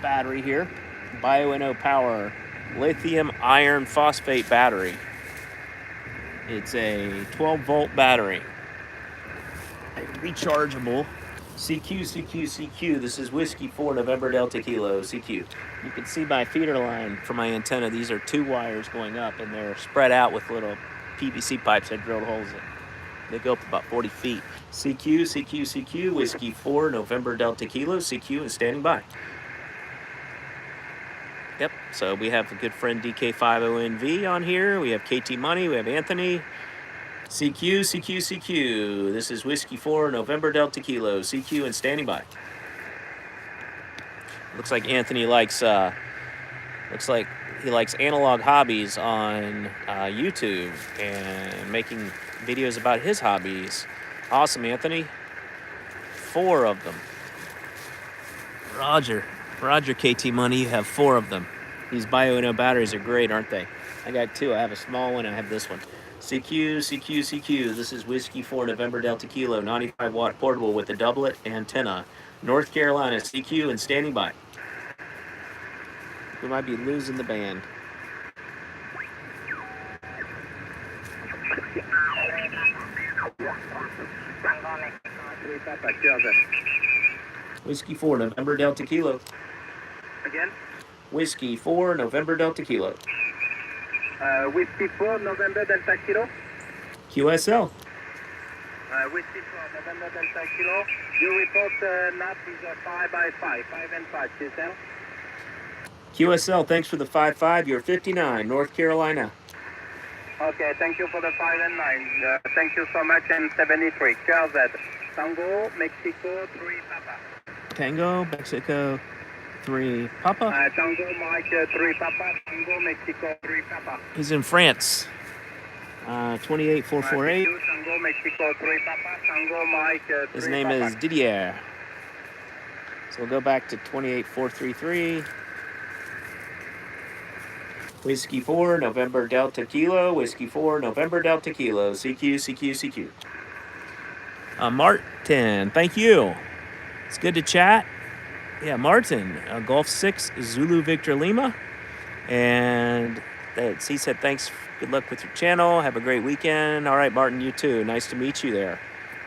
battery here. BioNO Power lithium iron phosphate battery. It's a 12-volt battery. Rechargeable. CQ. This is Whiskey 4 November Delta Kilo, CQ. You can see my feeder line for my antenna. These are 2 wires going up, and they're spread out with little PVC pipes I drilled holes in. They go up about 40 feet. CQ, Whiskey 4 November Delta Kilo, CQ is standing by. Yep, so we have a good friend DK50NV on here. We have KT Money, we have Anthony. CQ. This is Whiskey 4 November Delta Kilo, CQ and standing by. Looks like Anthony likes he likes analog hobbies on YouTube and making videos about his hobbies. Awesome, Anthony. 4 of them. Roger KT Money, you have 4 of them. These BioNO batteries are great, aren't they? I got 2. I have a small one, I have this one. CQ. This is Whiskey 4 November Delta Kilo, 95-watt portable with a doublet antenna. North Carolina, CQ and standing by. We might be losing the band. Whiskey 4 November Delta Kilo. Again? Whiskey 4 November Delta Kilo. Whiskey 4 November Delta Kilo. QSL. Whiskey 4 November Delta Kilo. You report NAP is 5x5, 5 and 5, QSL. QSL, thanks for the 5-5. You're 59, North Carolina. Okay, thank you for the 5 and 9. Thank you so much. And 73. KZ. Tango, Mexico, 3 Papa. Tango, Mexico, 3 Papa. Tango, Mike, 3 Papa. Tango, Mexico, 3 Papa. He's in France. 28448. Tango, Mexico, 3 Papa. Tango, Mike, 3 His name Papa. is Didier. So we'll go back to 28433. Whiskey 4 November Delta Kilo. Whiskey 4 November Delta Kilo. CQ. Martin, thank you. It's good to chat. Yeah, Martin, Golf 6 Zulu Victor Lima. And he said, thanks, good luck with your channel, have a great weekend. All right, Martin, you too. Nice to meet you there.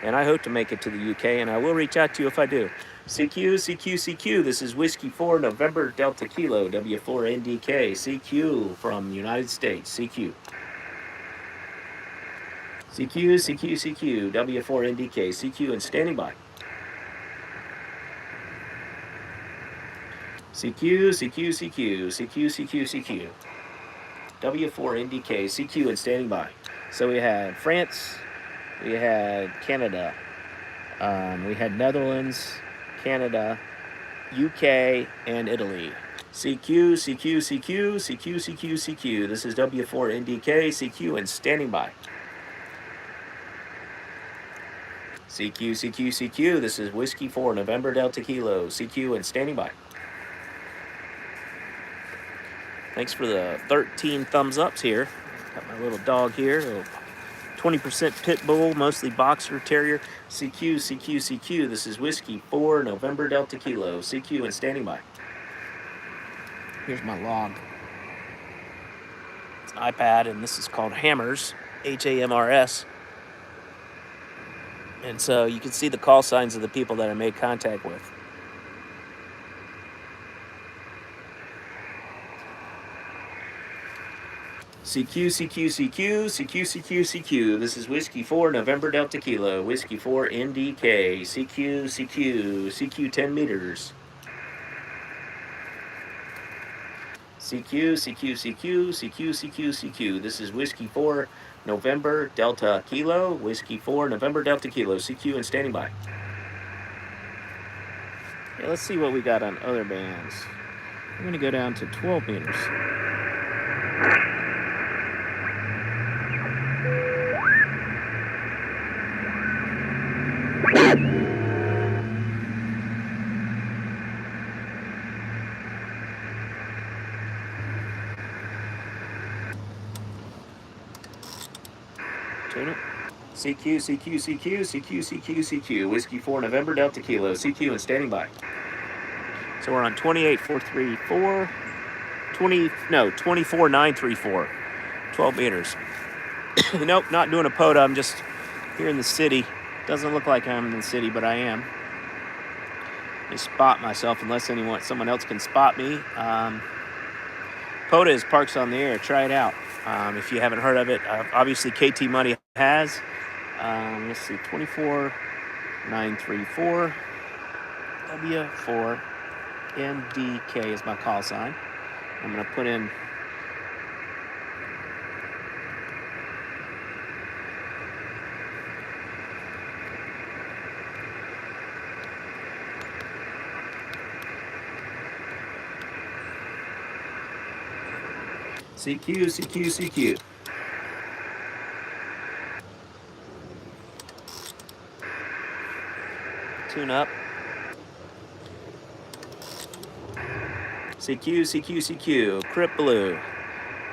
And I hope to make it to the UK, and I will reach out to you if I do. CQ, CQ, CQ. This is Whiskey 4 November Delta Kilo, W4NDK. CQ from United States. CQ. CQ, CQ, CQ. W4NDK. CQ and standing by. CQ, CQ, CQ. CQ, CQ, CQ. W4NDK. CQ and standing by. So we had France. We had Canada. We had Netherlands, Canada, UK, and Italy. CQ, CQ, CQ, CQ, CQ, CQ. This is W4NDK, CQ, and standing by. CQ, CQ, CQ. This is Whiskey 4 November Delta Kilo, CQ, and standing by. Thanks for the 13 thumbs ups here. Got my little dog here. 20% pit bull, mostly boxer terrier. CQ, CQ, CQ. This is Whiskey 4 November Delta Kilo. CQ and standing by. Here's my log. It's an iPad, and this is called Hammers, H-A-M-R-S. And so you can see the call signs of the people that I made contact with. CQ, CQ, CQ, CQ, CQ, CQ. This is Whiskey 4 November Delta Kilo. Whiskey 4 NDK. CQ, CQ, CQ 10 meters. CQ, CQ, CQ, CQ, CQ, CQ. This is Whiskey 4 November Delta Kilo. Whiskey 4 November Delta Kilo. CQ and standing by. Yeah, let's see what we got on other bands. I'm going to go down to 12 meters. Tune it. CQ, CQ, CQ, CQ, CQ, CQ. Whiskey 4 November Delta Kilo. CQ and standing by. So we're on 28434. 24934. 12 meters. Nope, not doing a POTA. I'm just here in the city. Doesn't look like I'm in the city, but I am. Let me spot myself unless someone else can spot me. POTA is Parks on the Air. Try it out. If you haven't heard of it, obviously KT Money has. Let's see, 24934 W4 MDK is my call sign. I'm going to put in CQ, CQ, CQ. Tune up. CQ, CQ, CQ. Crypt Blue.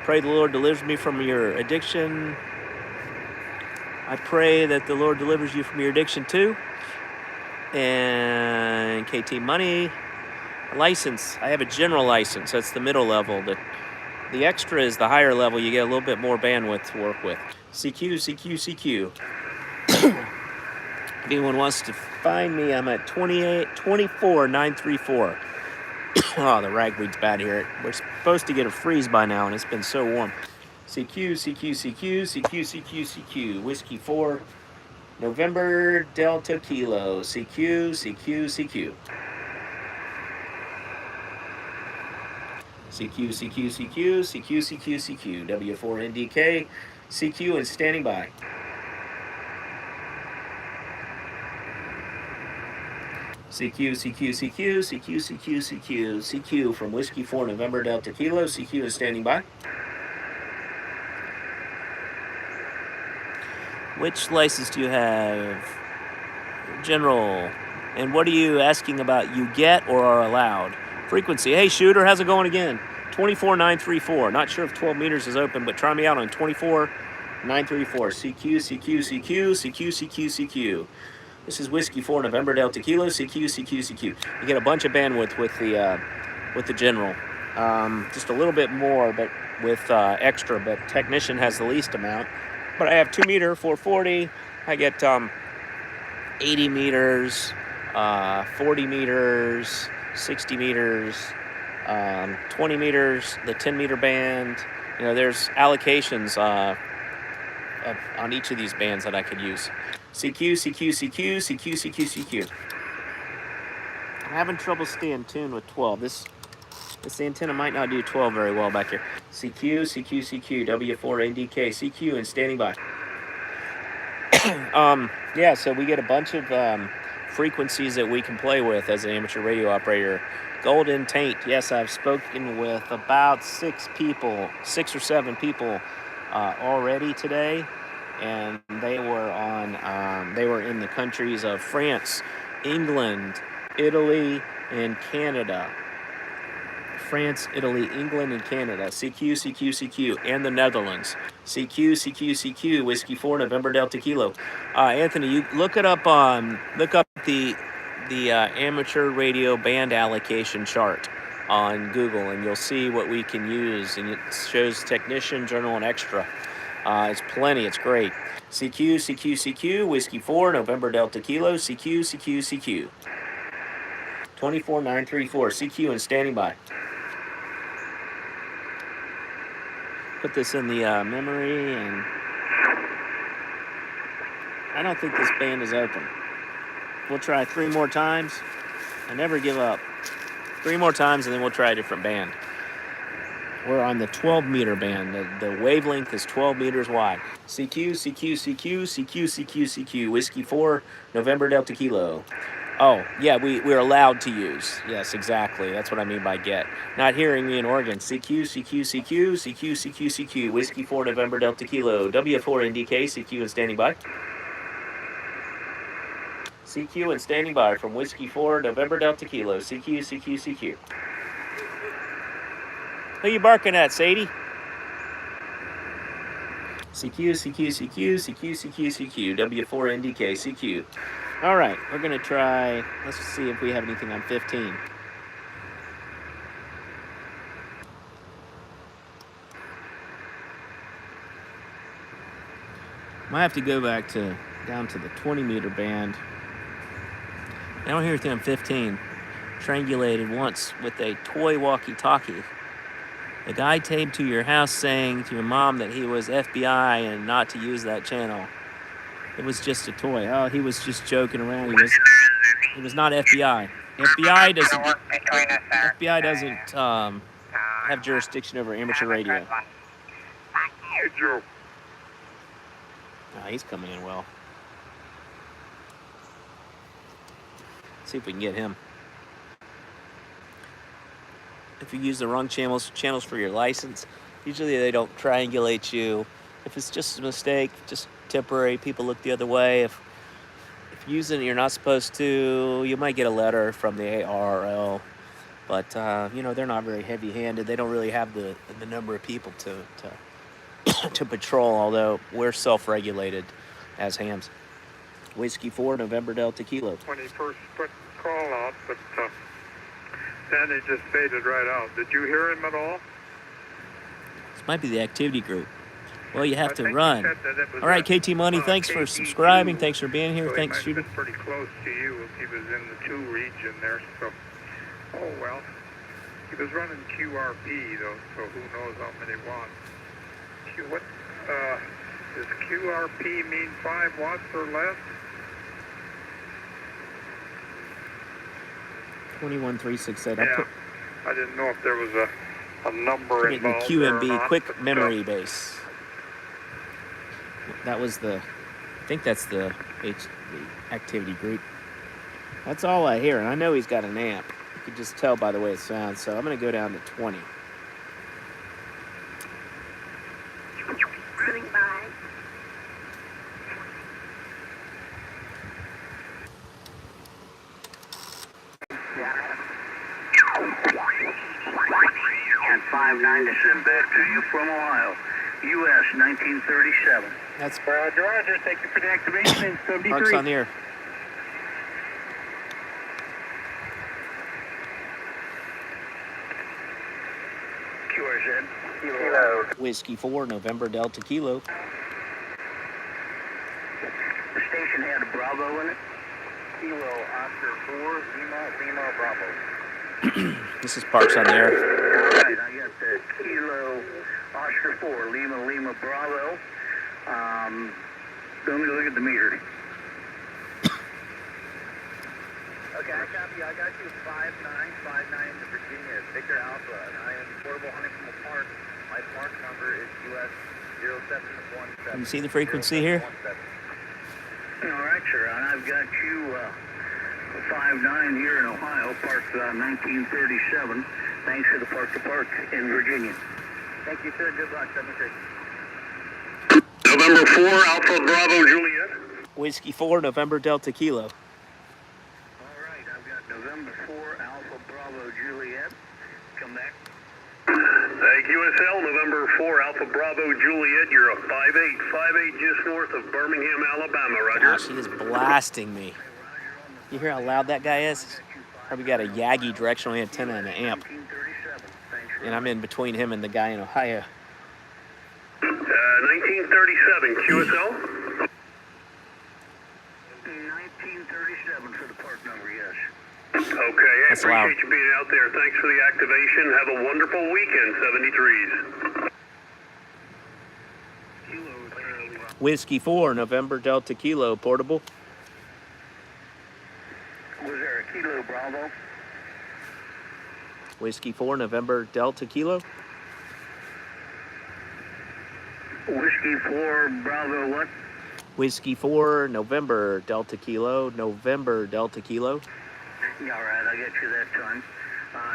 Pray the Lord delivers me from your addiction. I pray that the Lord delivers you from your addiction too. And KT Money. License. I have a general license. That's the middle level. The extra is the higher level. You get a little bit more bandwidth to work with. CQ, CQ, CQ. If anyone wants to find me, I'm at 24934. Oh, the ragweed's bad here. We're supposed to get a freeze by now, and it's been so warm. CQ, CQ, CQ, CQ, CQ, CQ. Whiskey 4 November Delta Kilo. CQ, CQ, CQ. CQ, CQ, CQ, CQ, CQ, CQ, W4NDK, CQ and standing by. CQ, CQ, CQ, CQ, CQ, CQ, CQ from Whiskey 4 November Delta Kilo, CQ and standing by. Which license do you have? General. And what are you asking about? You get or are allowed? Frequency. Hey, shooter, how's it going again? 24934. Not sure if 12 meters is open, but try me out on 24934. CQ, CQ, CQ, CQ, CQ, CQ. This is Whiskey 4 November Delta Kilo. CQ, CQ, CQ. You get a bunch of bandwidth with the general. Just a little bit more, but with extra, but technician has the least amount. But I have 2 meter 440. I get 80 meters, 40 meters, 60 meters, 20 meters, the 10 meter band. You know, there's allocations on each of these bands that I could use. CQ, CQ, CQ, CQ, CQ, CQ. I'm having trouble staying tuned with 12. This antenna might not do 12 very well back here. CQ, CQ, CQ, W4ADK, CQ, and standing by. Yeah, so we get a bunch of frequencies that we can play with as an amateur radio operator. Golden Taint, yes, I've spoken with about 6 or 7 people already today, and they were in the countries of France, England, Italy, and Canada. France, Italy, England, and Canada. CQ, CQ, CQ, and the Netherlands. CQ, CQ, CQ, Whiskey 4, November Delta Kilo. Anthony, you look it up on the amateur radio band allocation chart on Google, and you'll see what we can use. And it shows technician, journal, and extra. It's plenty. It's great. CQ, CQ, CQ, Whiskey 4, November Delta Kilo. CQ, CQ, CQ. 24934, CQ, and standing by. Put this in the memory, and I don't think this band is open. We'll try 3 more times. I never give up. 3 more times, and then we'll try a different band. We're on the 12 meter band. The wavelength is 12 meters wide. CQ, CQ, CQ, CQ, CQ, CQ, Whiskey 4, November Delta Kilo. Oh, yeah, we're allowed to use. Yes, exactly. That's what I mean by get. Not hearing me in Oregon. CQ, CQ, CQ, CQ, CQ, CQ, Whiskey 4, November Delta Kilo, W4NDK, CQ, and standing by. CQ and standing by from Whiskey 4, November Delta Kilo, CQ, CQ, CQ. Who you barking at, Sadie? CQ, CQ, CQ, CQ, CQ, CQ, W4NDK, CQ. All right, we're going to try, let's see if we have anything on 15. Might have to go back down to the 20 meter band. I don't hear anything on 15. Triangulated once with a toy walkie-talkie. The guy taped to your house saying to your mom that he was FBI and not to use that channel. It was just a toy. Oh, he was just joking around. He was not FBI. FBI doesn't have jurisdiction over amateur radio. Hey, Joe. Oh, he's coming in well. Let's see if we can get him. If you use the wrong channels for your license, usually they don't triangulate you. If it's just a mistake, just temporary, people look the other way. If using it you're not supposed to, you might get a letter from the ARRL. But they're not very heavy-handed. They don't really have the number of people to patrol, although we're self-regulated as hams. Whiskey 4, November Delta Kilo. When he first put the call out, but then he just faded right out. Did you hear him at all? This might be the activity group. Well, you have I to think run. he said that it was All right, KT Money, thanks for KT2, subscribing. Thanks for being here. so Thanks, he might shooter. have been pretty close to you if he was in the 2 region there. So, oh well. He was running QRP though, so who knows how many watts. What does QRP mean? 5 watts or less? 21368. Yeah. I didn't know if there was a number Put it in the involved there or QMB, not, quick but, memory base. That was I think that's the activity group. That's all I hear, and I know he's got an amp. You can just tell by the way it sounds, so I'm going to go down to 20. Running by. And 5-9 to send back to you from Ohio. U.S. 1937. That's Roger, Roger. Thank you for the activation in 73. Mark's on the air. QRZ. Kilo. Whiskey 4, November Delta Kilo. The station had a Bravo in it. Kilo, Oscar 4, Lima, Bravo. This is Parks on the Air. All right, I got the Kilo, Oscar 4, Lima, Bravo. Let me look at the meter. Okay, I copy. I got you 5959 to Virginia, Victor Alpha, and I am portable hunting from the park. My park number is US 0717. Can you see the frequency here? All right, sir. And I've got you 59 here in Ohio, Park 1937. Thanks for the Park to Park in Virginia. Thank you, sir. Good luck. 73. November 4, Alpha Bravo Juliet. Whiskey 4, November Delta Kilo. All right, I've got November 4, Alpha Bravo Juliet. Come back. Thank you, USL, November 4, Alpha Bravo Juliet. You're a 58 just north of Birmingham, Alabama, Roger. Gosh, he is blasting me. You hear how loud that guy is? Probably got a Yagi directional antenna and an amp. 1937. Thanks for And I'm in between him and the guy in Ohio. 1937, QSL. 1937 for the park number, yes. Okay, I That's appreciate loud. you being out there. Thanks for the activation. Have a wonderful weekend, 73s. Whiskey 4, November Delta Kilo, portable. Was there a Kilo Bravo? Whiskey 4, November Delta Kilo. Whiskey 4 Bravo what? Whiskey 4, November Delta Kilo, November Delta Kilo. All right, I got you that time.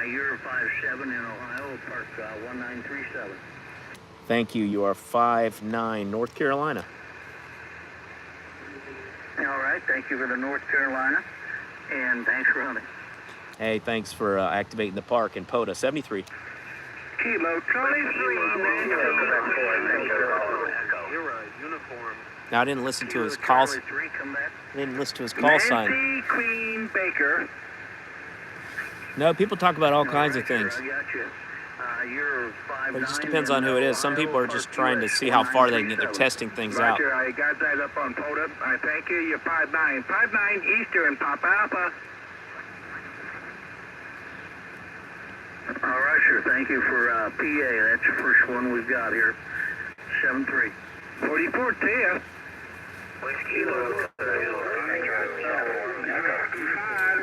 You're 57 in Ohio, Park 1937. Thank you. You are 5'9", North Carolina. All right, thank you for the North Carolina, and thanks for hunting. Hey, thanks for activating the park in POTA, 73. Kilo 23, You're a uniform. Now, I didn't listen to his call. I didn't listen to his call sign. Nancy Queen Baker. No, people talk about all kinds of things. I got you. You're 5'9". But it just depends on who it is. Some people are just trying to see how far they can get. They're testing things out. Roger, I got that up on POTA. I thank you. You're 5'9". 5'9" Eastern, Papa Alpha. All right, sure. Thank you for PA. That's the first one we've got here. 7-3. 44 Tia. Kilo.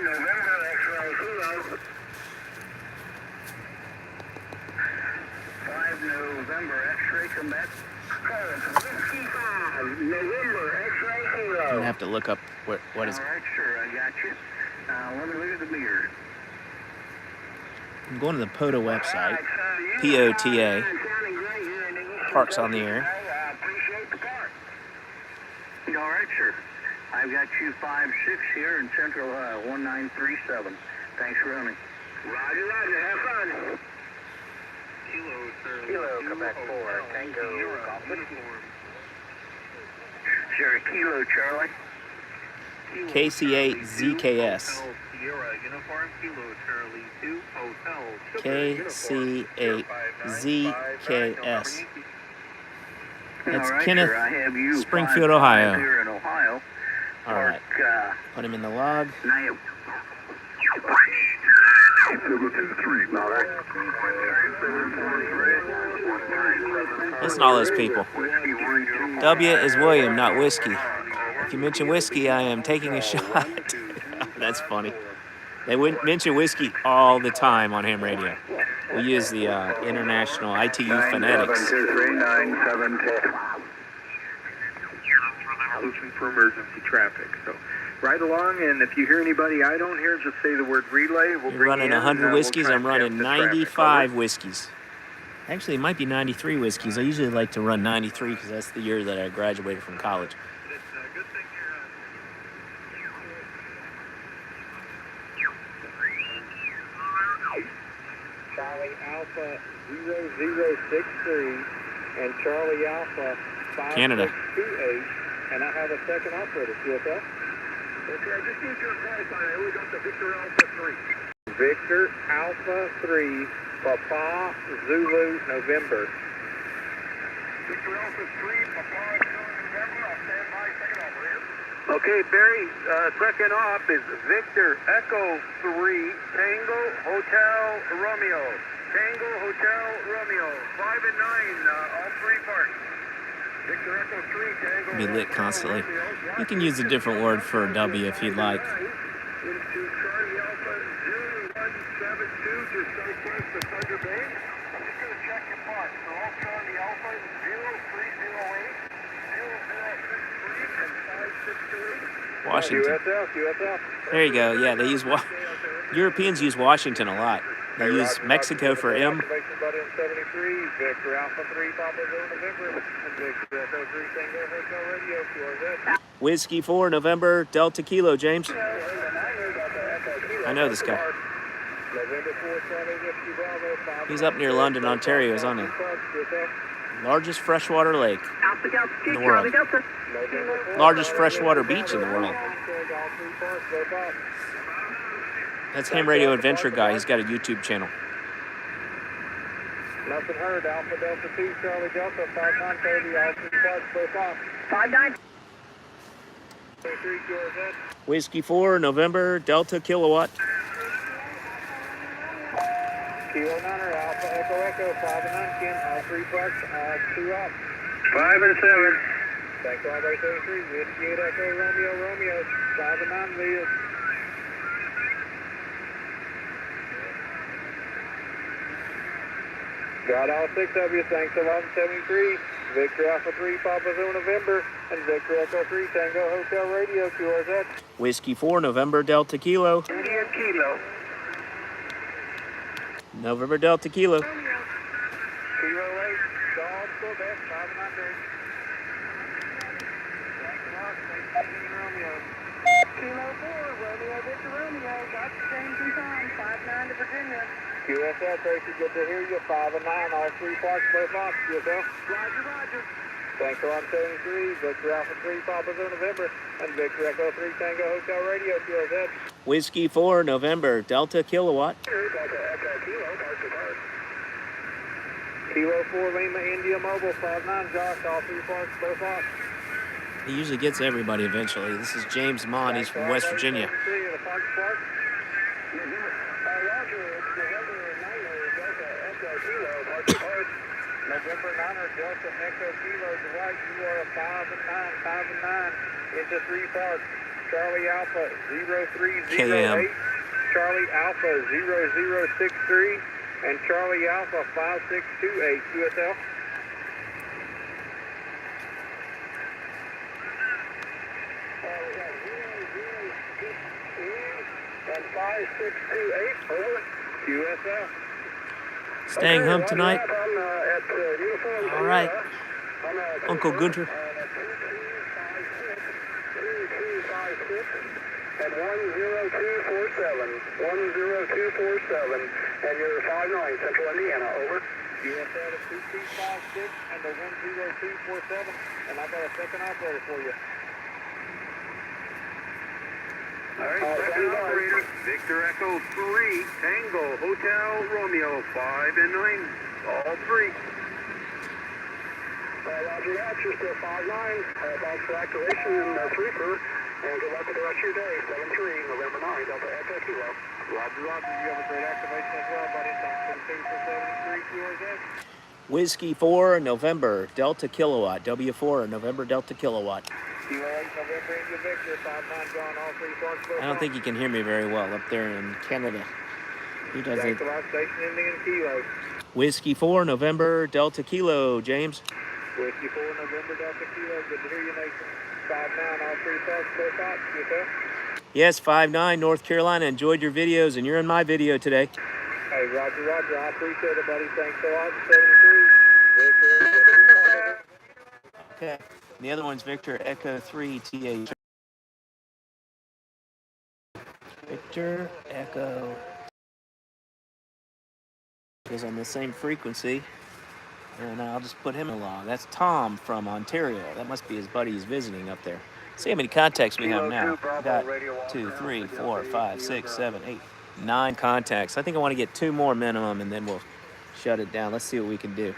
November X-ray Kilo. 5 November X-ray, come back. Whiskey 5 November X-ray Kilo. I'm going to have to look up what is. All right, sure. I got you. Let me look at the meter. I'm going to the POTA website. POTA. Parks on the Air. I appreciate the park. All right, sir. I've got you 5'6" here in Central 1937. Thanks for running. Roger, roger. Have fun. Kilo, Quebec 4, Tango, Sure, Kilo Charlie. KC8ZKS. Sierra Uniform, Kilo Charlie 2, Hotel. KC8ZKS. That's All right, Kenneth, sir. I have you Springfield, 5'5" Ohio. Here in Ohio. All right. Park, Put him in the log. now Listen to all those people. W is William, not whiskey. If you mention whiskey, I am taking a shot. That's funny. They wouldn't mention whiskey all the time on ham radio. We use the international ITU phonetics. Looking for emergency traffic. So right along, and if you hear anybody I don't hear, just say the word relay. We'll You're running 100 whiskeys. I'm running 95 whiskeys. whiskeys. Actually, it might be 93 whiskeys. I usually like to run 93 because that's the year that I graduated from college. Charlie Alpha 0063 and Charlie Alpha Canada. 5628, and I have a second operator, QSL. Okay, I just need your clarify. I only got the Victor Alpha 3. Victor Alpha 3, Papa Zulu November. Victor Alpha 3, Papa Zulu November. I'll stand by. Second operator. Okay, Barry, second off is Victor Echo 3, Tango Hotel Romeo. Tango Hotel Romeo, 5 and 9, all three parts. Victor Echo 3, Tango Be lit Hotel constantly. Romeo. You can use a different word for a W if you'd like. Into Charlie Alpha 0172, just southwest of Thunder Bay. I'm just going to check your parts. So all Charlie Alpha 0308, 0063, and 5628. Washington. QSL. There you go. Yeah, they use Europeans use Washington a lot. They use Mexico for M. Activation button 73, Victor Alpha 3, Papa Zulu November, and Victor Echo 3, Tango Hotel Radio, QRZ. Whiskey 4, November, Delta Kilo, James. I know this guy. November 4, Charlie Whiskey Bravo, 5. He's up near London, Ontario. He's on the largest freshwater lake in the world. Largest freshwater beach in the world. That's Ham Radio Adventure Guy. He's got a YouTube channel. Nothing heard. Alpha Delta 2, Charlie Delta, 59 Cody, all three parts, both off. 59. 3 QRZ. Whiskey 4, November, Delta Kilowatt. Kilo 9, Alpha Echo Echo, 5 and 9, Kim, all three parts, 2 off. 5 and 7. Thanks, Bravo 33, Whiskey 8 Echo, Romeo, 5 and 9, Leo. Got all 6 of you, thanks, 1173, Victor Alpha 3, Papa Zulu November, and Victor Echo 3, Tango Hotel Radio, QRZ. Whiskey 4, November, Delta Kilo. India Kilo. November, Delta Kilo. Kilo 8, Dog, Quebec, 5 and 9, Dave. Thanks a lot, thanks, Romeo. Kilo 4, Romeo, Victor Romeo. Got the James in time. 5-9 to Virginia. QSL, Tracy, good to hear you. 5 and 9, all three parts, both off. QSL. Roger. Thanks, 173, Victor Alpha 3, Papa Zulu November, and Victor Echo 3, Tango Hotel Radio, QSL. Whiskey 4, November, Delta Kilowatt. Kilo 4, Lima, India Mobile, 5-9, Josh, all three parts, both off. He usually gets everybody eventually. This is James Mon. He's from West Virginia. November 9er, Delta Echo Kilo, Dwight, you are a 5 and 9, into 3 parts. Charlie Alpha 0308, KM. Charlie Alpha 0063, and Charlie Alpha 5628, QSL. And 5628, over. QSL. Staying home tonight. All right. Uncle Gunter. And 10247, 10247, and you're 59 Central Indiana, over. QSL is 2256 and the 10247, and I got a second operator for you. All right, second operator, Victor Echo 3, Tango Hotel Romeo, 5 and 9, all three. Roger that, you're still 5-9, thanks for activation and sweeper, and good luck with the rest of your day, 7-3, November 9, Delta Echo Kilo. Roger, you have a great activation as well, buddy. Thanks for the 2 for 73 QRZ. Whiskey 4, November, Delta Kilowatt. W4, November, Delta Kilowatt. Kilo 8, November, India Victor, 5-9, John, all three parts, both I don't think you can hear me very well up there in Canada. He doesn't. Thanks a lot, Station Indian Kilo. Whiskey 4, November, Delta Kilo, James. Whiskey 4, November, Delta Kilo, good to hear you, Nathan. 5-9, all three parts, both off, QSL. Yes, 5-9, North Carolina. Enjoyed your videos, and you're in my video today. Hey, Roger, I appreciate it, buddy. Thanks a lot. 73. Victor. Okay. The other one's Victor Echo 3 TH. Victor Echo is on the same frequency, and I'll just put him along. That's Tom from Ontario. That must be his buddy he's visiting up there. See how many contacts we have now. We got 2, 3, 4, 5, 6, 7, 8, 9 contacts. I think I want to get 2 more minimum, and then we'll shut it down. Let's see what we can do.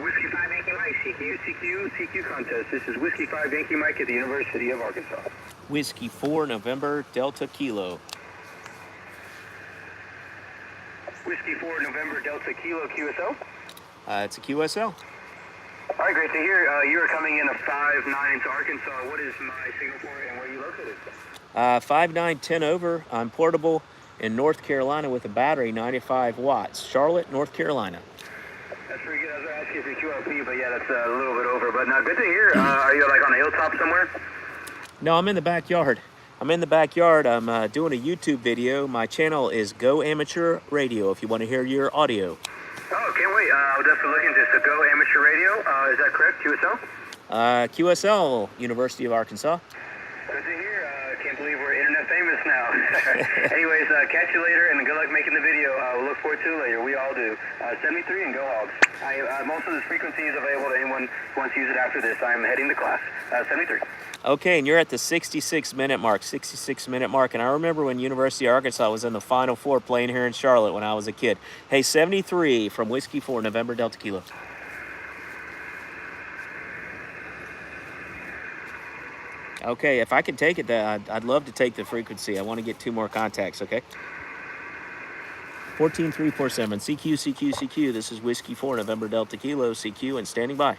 Whiskey 5 Yankee Mike, CQ contest. This is Whiskey 5 Yankee Mike at the University of Arkansas. Whiskey 4 November Delta Kilo. Whiskey 4 November Delta Kilo QSO. It's a QSL. All right, great to hear. You are coming in a 5-9 to Arkansas. What is my signal for it and where are you located? 5-9-10 over. I'm portable in North Carolina with a battery, 95 watts. Charlotte, North Carolina. That's pretty good. I was going to ask you for QRP, but yeah, that's a little bit over. But no, good to hear. Are you like on a hilltop somewhere? No, I'm in the backyard. I'm doing a YouTube video. My channel is Go Amateur Radio if you want to hear your audio. Oh, can't wait. I'll definitely look into this. So Go Amateur Radio. Is that correct? QSL? QSL, University of Arkansas. Good to hear. Can't believe we're internet famous now. Anyways, catch you later, and good luck making the video. We'll look forward to it later. We all do. Send me 3 and go Hogs. Most of this frequency is available to anyone who wants to use it after this. I'm heading to class. Send me 3. Okay, and you're at the 66-minute mark. And I remember when University of Arkansas was in the Final Four playing here in Charlotte when I was a kid. Hey, 73 from Whiskey 4 November Delta Kilo. Okay, if I can take it, I'd love to take the frequency. I want to get 2 more contacts, okay? 14347, CQ. This is Whiskey 4 November Delta Kilo, CQ, and standing by.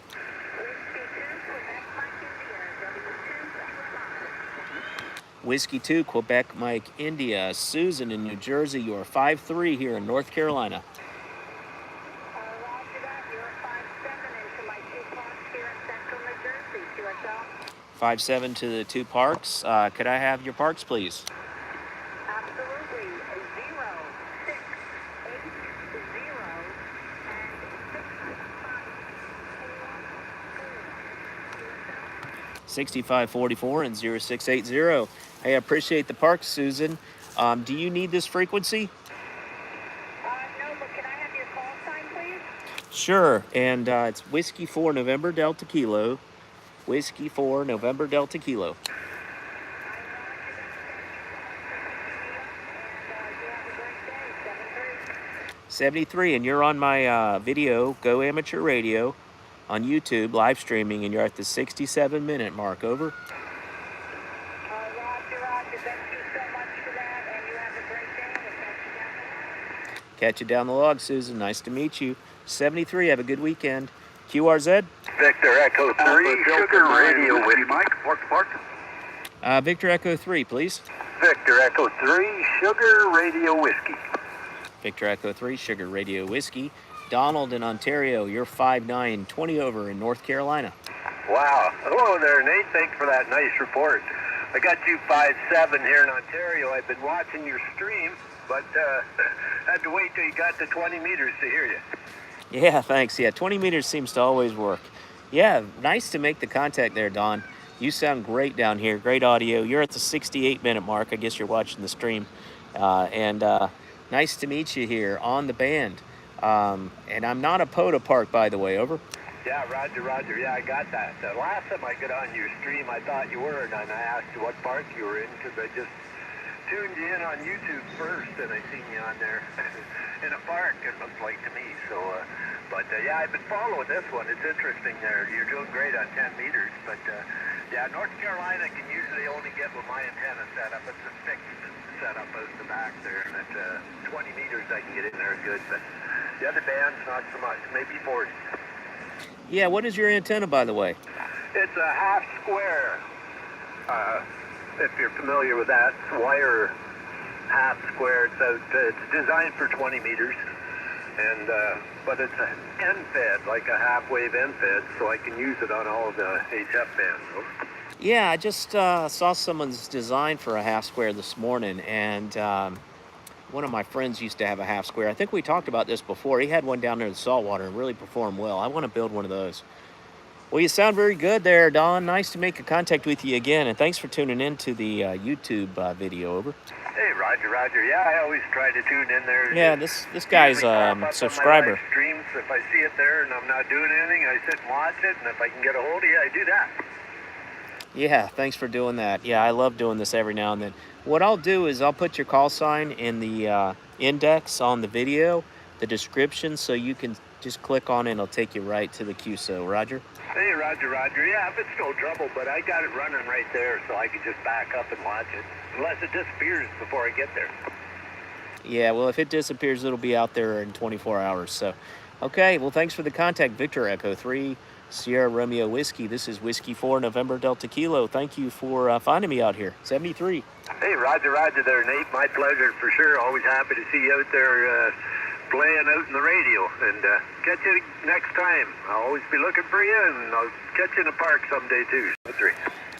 Whiskey 2, Quebec Mike, India. Susan in New Jersey, you're 5-3 here in North Carolina. Roger that. You're 5-7 into my 2 parks here in central New Jersey, QSL. 5-7 to the 2 parks. Could I have your parks, please? Absolutely. 0, 6, 8, 0, and 6544 and 0680. Hey, I appreciate the parks, Susan. Do you need this frequency? No, but can I have your call sign, please? Sure, and it's Whiskey 4 November Delta Kilo. Whiskey 4 November Delta Kilo. 73, and you're on my video, Go Amateur Radio, on YouTube, live streaming, and you're at the 67-minute mark. Over. Roger. Thank you so much for that, and you have a great day. We'll catch you down the line. Catch you down the log, Susan. Nice to meet you. 73, have a good weekend. QRZ? Victor Echo 3, Sugar Radio Whiskey. Mike, park. Victor Echo 3, please. Victor Echo 3, Sugar Radio Whiskey. Victor Echo 3, Sugar Radio Whiskey. Donald in Ontario, you're 5'9", 20 over in North Carolina. Wow. Hello there, Nate. Thanks for that nice report. I got you 5'7" here in Ontario. I've been watching your stream, but had to wait till you got to 20 meters to hear you. Yeah, thanks. Yeah, 20 meters seems to always work. Yeah, nice to make the contact there, Don. You sound great down here. Great audio. You're at the 68-minute mark. I guess you're watching the stream. Nice to meet you here on the band. And I'm not a POTA park, by the way. Over. Yeah, Roger. Yeah, I got that. Last time I got on your stream, I thought you were, and I asked you what park you were in, because I just tuned you in on YouTube first, and I seen you on there in a park, it looked like to me. So, yeah, I've been following this one. It's interesting there. You're doing great on 10 meters, but yeah, North Carolina can usually only get with my antenna setup. It's a fixed setup out the back there, and at 20 meters I can get in there good, but the other bands not so much, maybe 40. Yeah, what is your antenna, by the way? It's a half square. If you're familiar with that, it's wire half square. It's designed for 20 meters, and but it's an end-fed, like a half-wave end-fed, so I can use it on all of the HF bands. Yeah, I just saw someone's design for a half square this morning, and one of my friends used to have a half square. I think we talked about this before. He had one down there in the saltwater and really performed well. I want to build one of those. Well, you sound very good there, Don. Nice to make a contact with you again, and thanks for tuning in to the YouTube video. Over. Hey, Roger, Roger. Yeah, I always try to tune in there. Yeah, this guy's Usually pop up on my subscriber. live streams. If I see it there and I'm not doing anything, I sit and watch it. And if I can get a hold of you, I do that. Yeah, thanks for doing that. Yeah, I love doing this every now and then. What I'll do is I'll put your call sign in the index on the video, the description, so you can just click on it and it'll take you right to the QSO. Roger? Hey, Roger, Roger. Yeah, if it's no trouble, but I got it running right there, so I can just back up and watch it. Unless it disappears before I get there. Yeah, well, if it disappears, it'll be out there in 24 hours. So, okay, well, thanks for the contact, Victor Echo 3, Sierra Romeo Whiskey. This is Whiskey 4, November Delta Kilo. Thank you for finding me out here. 73. Hey, Roger, Roger there, Nate. My pleasure for sure. Always happy to see you out there playing out in the radio. And catch you next time. I'll always be looking for you, and I'll catch you in the park someday too. 3.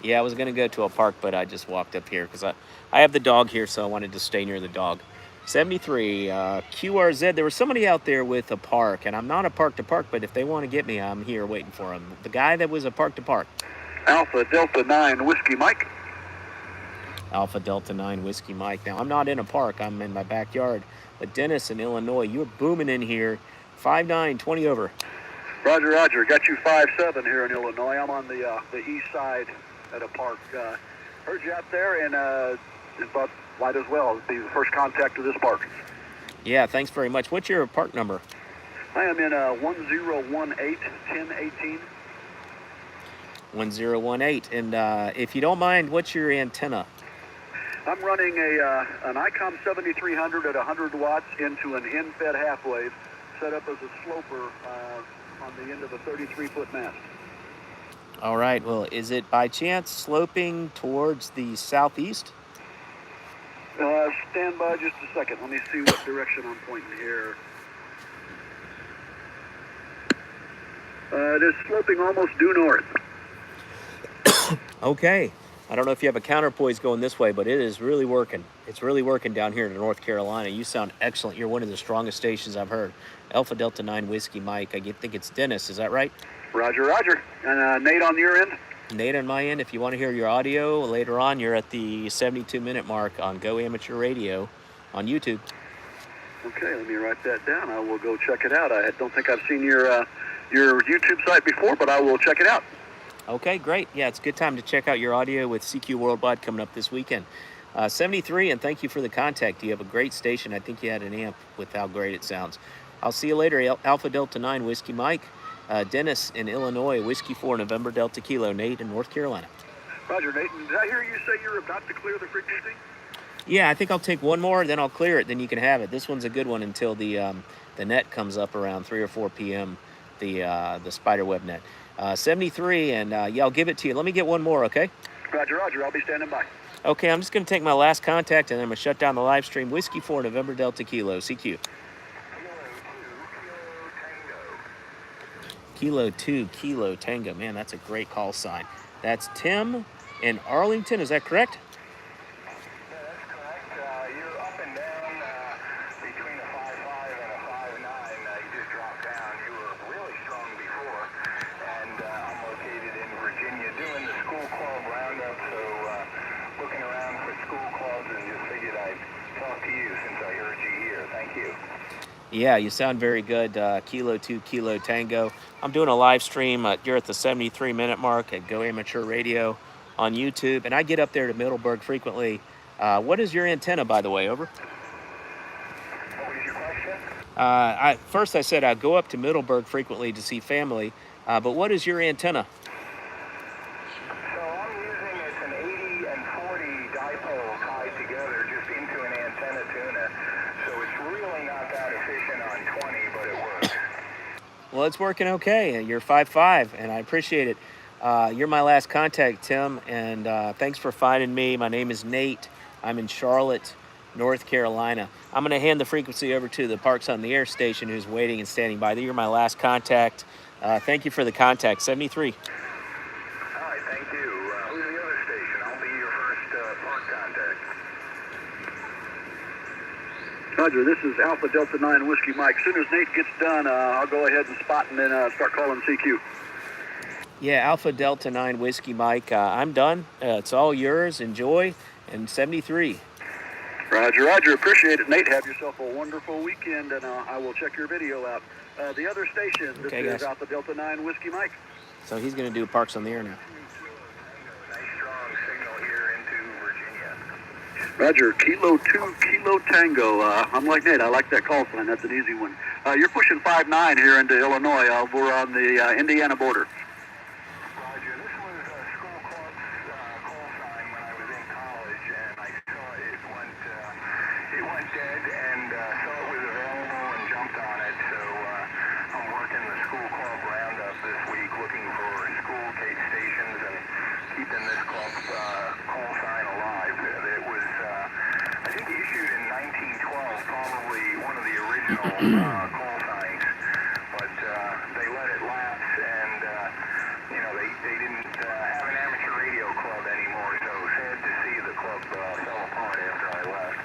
Yeah, I was going to go to a park, but I just walked up here because I have the dog here, so I wanted to stay near the dog. 73, QRZ. There was somebody out there with a park, and I'm not a park to park, but if they want to get me, I'm here waiting for them. The guy that was a park to park. Alpha Delta 9 Whiskey Mike. Alpha Delta 9 Whiskey Mike. Now, I'm not in a park. I'm in my backyard. But Dennis in Illinois, you're booming in here. 5'9", 20 over. Roger, Roger. Got you 5'7" here in Illinois. I'm on the east side at a park. Heard you out there and thought might as well be the first contact to this park. Yeah, thanks very much. What's your park number? I am in 1018 1018. 1018. And if you don't mind, what's your antenna? I'm running an ICOM 7300 at 100 watts into an in-fed half wave set up as a sloper on the end of a 33-foot mast. All right. Well, is it by chance sloping towards the southeast? Stand by just a second. Let me see what direction I'm pointing here. It is sloping almost due north. Okay. I don't know if you have a counterpoise going this way, but it is really working. It's really working down here in North Carolina. You sound excellent. You're one of the strongest stations I've heard. Alpha Delta 9 Whiskey Mike. I think it's Dennis. Is that right? Roger, Roger. And Nate on your end? Nate on my end. If you want to hear your audio later on, you're at the 72-minute mark on Go Amateur Radio on YouTube. Okay, let me write that down. I will go check it out. I don't think I've seen your YouTube site before, but I will check it out. Okay, great. Yeah, it's a good time to check out your audio with CQ Worldwide coming up this weekend. 73, and thank you for the contact. You have a great station. I think you had an amp with how great it sounds. I'll see you later. Alpha Delta 9 Whiskey Mike. Dennis in Illinois, Whiskey 4 November Delta Kilo. Nate in North Carolina. Roger, Nate. Did I hear you say you're about to clear the frequency? Yeah, I think I'll take one more, then I'll clear it. Then you can have it. This one's a good one until the net comes up around 3 or 4 p.m. The spiderweb net. 73, and yeah, I'll give it to you. Let me get one more, okay? Roger, Roger. I'll be standing by. Okay, I'm just going to take my last contact, and then I'm going to shut down the live stream. Whiskey 4 November Delta Kilo, CQ. Kilo 2 Kilo Tango. Man, that's a great call sign. That's Tim in Arlington. Is that correct? Yeah, that's correct. You're up and down between a 5.5 and a 5.9. You just dropped down. You were really strong before. And I'm located in Virginia doing the school club roundup. So looking around for school clubs and just figured I'd talk to you since I heard you here. Thank you. Yeah, you sound very good. Kilo 2 Kilo Tango. I'm doing a live stream. You're at the 73-minute mark at Go Amateur Radio on YouTube, and I get up there to Middleburg frequently. What is your antenna, by the way? Over. What was your question? First I said I go up to Middleburg frequently to see family, but what is your antenna? So I'm using it's an 80 and 40 dipole tied together just into an antenna tuner. So it's really not that efficient on 20, but it works. Well, it's working okay. You're 5'5", and I appreciate it. You're my last contact, Tim, and thanks for finding me. My name is Nate. I'm in Charlotte, North Carolina. I'm going to hand the frequency over to the Parks on the Air station who's waiting and standing by. You're my last contact. Thank you for the contact. 73. All right, thank you. Who's the other station? I'll be your first park contact. Roger, this is Alpha Delta 9 Whiskey Mike. As soon as Nate gets done, I'll go ahead and spot and then start calling CQ. Yeah, Alpha Delta 9 Whiskey Mike. I'm done. It's all yours. Enjoy. And 73. Roger, Roger. Appreciate it, Nate. Have yourself a wonderful weekend, and I will check your video out. The other station, this Okay, is guys. Alpha Delta 9 Whiskey Mike. So he's going to do Parks on the Air now. Nice strong signal here into Virginia. Roger, Kilo 2, Kilo Tango. I'm like Nate. I like that call sign. That's an easy one. You're pushing 5-9 here into Illinois. We're on the Indiana border. Roger, this was a school club's call sign when I was in college, and I saw it went dead, and saw it was available and jumped on it. So I'm working the school club roundup this week, looking for school Kate stations and keeping this club call sign alive. It was, I think, issued in 1912, probably one of the original call signs, but they let it lapse, and they didn't have an amateur radio club anymore, so sad to see the club fell apart after I left.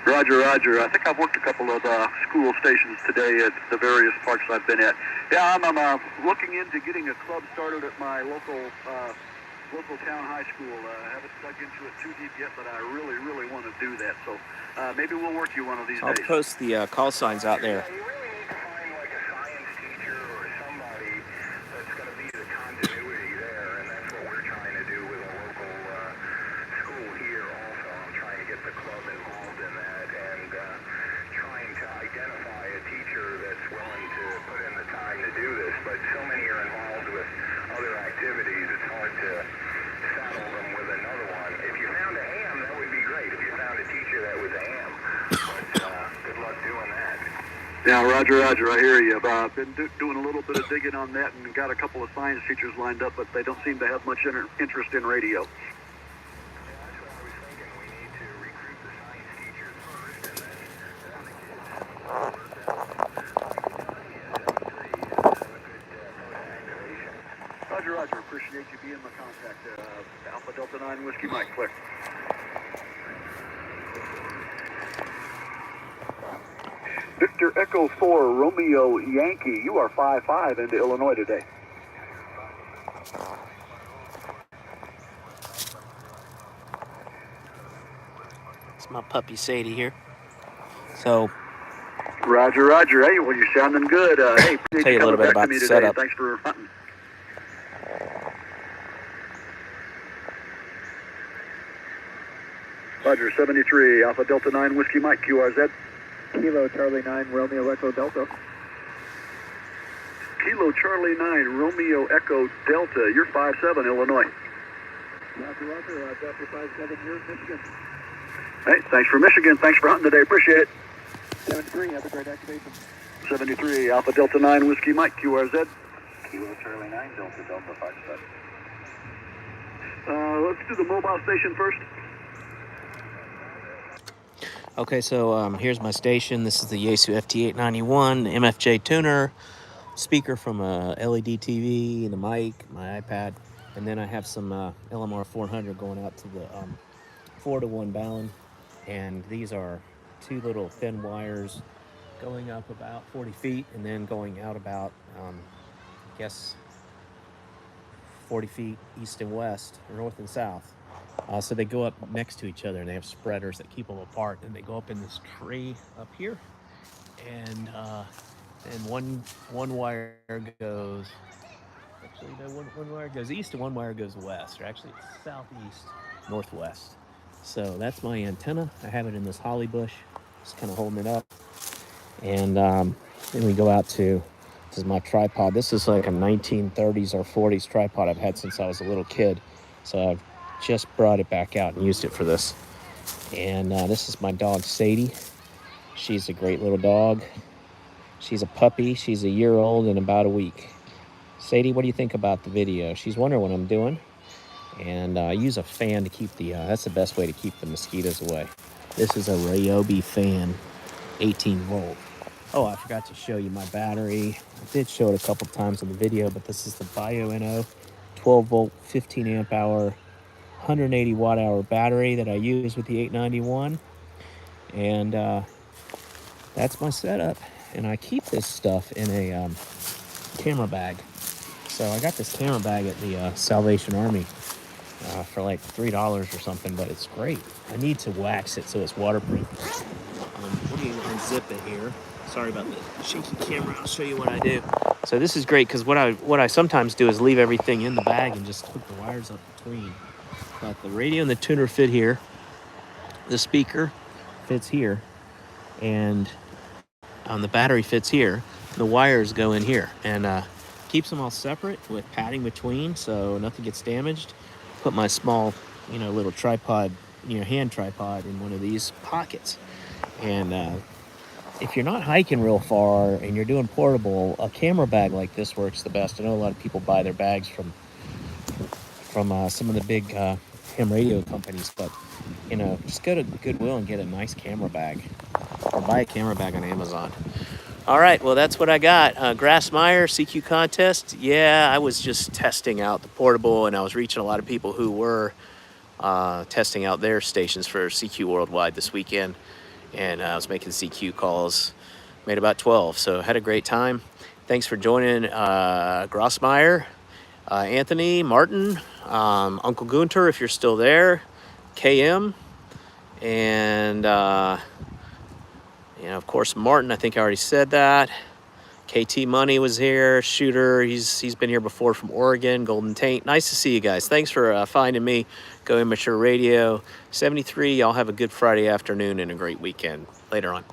Roger, Roger. I think I've worked a couple of school stations today at the various parks I've been at. Yeah, I'm looking into getting a club started at my local town high school. I haven't dug into it too deep yet, but I really, really want to do that. So maybe we'll work you one of these I'll days. post the call signs out there. You really need to find like a science teacher or somebody that's going to be the continuity there, and that's what we're trying to do with a local school here also. I'm trying to get the club involved in that, and trying to identify a teacher that's willing to put in the time to do this, but so many are involved with other activities, it's hard to saddle them with another one. If you found a ham, that would be great. If you found a teacher that was a ham, but good luck doing that. Yeah, Roger, Roger. I hear you. I've been doing a little bit of digging on that and got a couple of science teachers lined up, but they don't seem to have much interest in radio. Yeah, that's what I was thinking. We need to recruit the science teachers first, and then the kids. Roger, Roger. Appreciate you being my contact. Alpha Delta 9 Whiskey Mike, click. Victor Echo 4 Romeo Yankee. You are 5-5 into Illinois today. It's my puppy Sadie here. So Roger, Roger. Hey, well, you're sounding good. Hey, tell you a little bit about the setup. Thanks for hunting. Roger, 73, Alpha Delta 9 Whiskey Mike, QRZ. Kilo Charlie 9 Romeo Echo Delta. Kilo Charlie 9 Romeo Echo Delta. You're 5-7, Illinois. Roger, Roger. Delta 57 here in Michigan. Hey, thanks for Michigan. Thanks for hunting today. Appreciate it. 73, have a great activation. 73, Alpha Delta 9 Whiskey Mike, QRZ. Kilo Charlie 9 Delta 57. Let's do the mobile station first. okay, so here's my station. This is the Yaesu FT891, the MFJ tuner, speaker from a LED TV, the mic, my iPad, and then I have some LMR 400 going out to the 4-to-1 balun, and these are two little thin wires going up about 40 feet and then going out about, I guess, 40 feet east and west, or north and south. So they go up next to each other, and they have spreaders that keep them apart, and they go up in this tree up here, and one wire goes, actually no, one wire goes east and one wire goes west, or actually it's southeast, northwest. So that's my antenna. I have it in this holly bush, just kind of holding it up. And then we go out to, this is my tripod. This is like a 1930s or 40s tripod I've had since I was a little kid. So I've just brought it back out and used it for this. And this is my dog Sadie. She's a great little dog. She's a puppy. She's a year old and about a week. Sadie, what do you think about the video? She's wondering what I'm doing. And I use a fan to keep the, that's the best way to keep the mosquitoes away. This is a Ryobi fan, 18 volt. Oh, I forgot to show you my battery. I did show it a couple times in the video, but this is the BioNO 12 volt, 15 amp hour, 180 watt hour battery that I use with the 891. And that's my setup. And I keep this stuff in a camera bag. So I got this camera bag at the Salvation Army for like $3 or something, but it's great. I need to wax it so it's waterproof. Let me unzip it here. Sorry about the shaky camera. I'll show you what I do. So this is great because what I sometimes do is leave everything in the bag and just hook the wires up between. But the radio and the tuner fit here. The speaker fits here, and the battery fits here. The wires go in here, and keeps them all separate with padding between, so nothing gets damaged. Put my small, little tripod, hand tripod in one of these pockets. And if you're not hiking real far and you're doing portable, a camera bag like this works the best. I know a lot of people buy their bags from some of the big ham radio companies, but just go to Goodwill and get a nice camera bag, or buy a camera bag on Amazon. All right, well, that's what I got. Grassmire CQ contest. Yeah, I was just testing out the portable, and I was reaching a lot of people who were testing out their stations for CQ Worldwide this weekend. And I was making CQ calls, made about 12, so had a great time. Thanks for joining Grassmire, Anthony, Martin, Uncle Gunter, if you're still there, KM, and of course Martin. I think I already said that. KT Money was here. Shooter, he's been here before from Oregon. Golden Taint. Nice to see you guys. Thanks for finding me. Go Immature Radio 73. Y'all have a good Friday afternoon and a great weekend. Later on.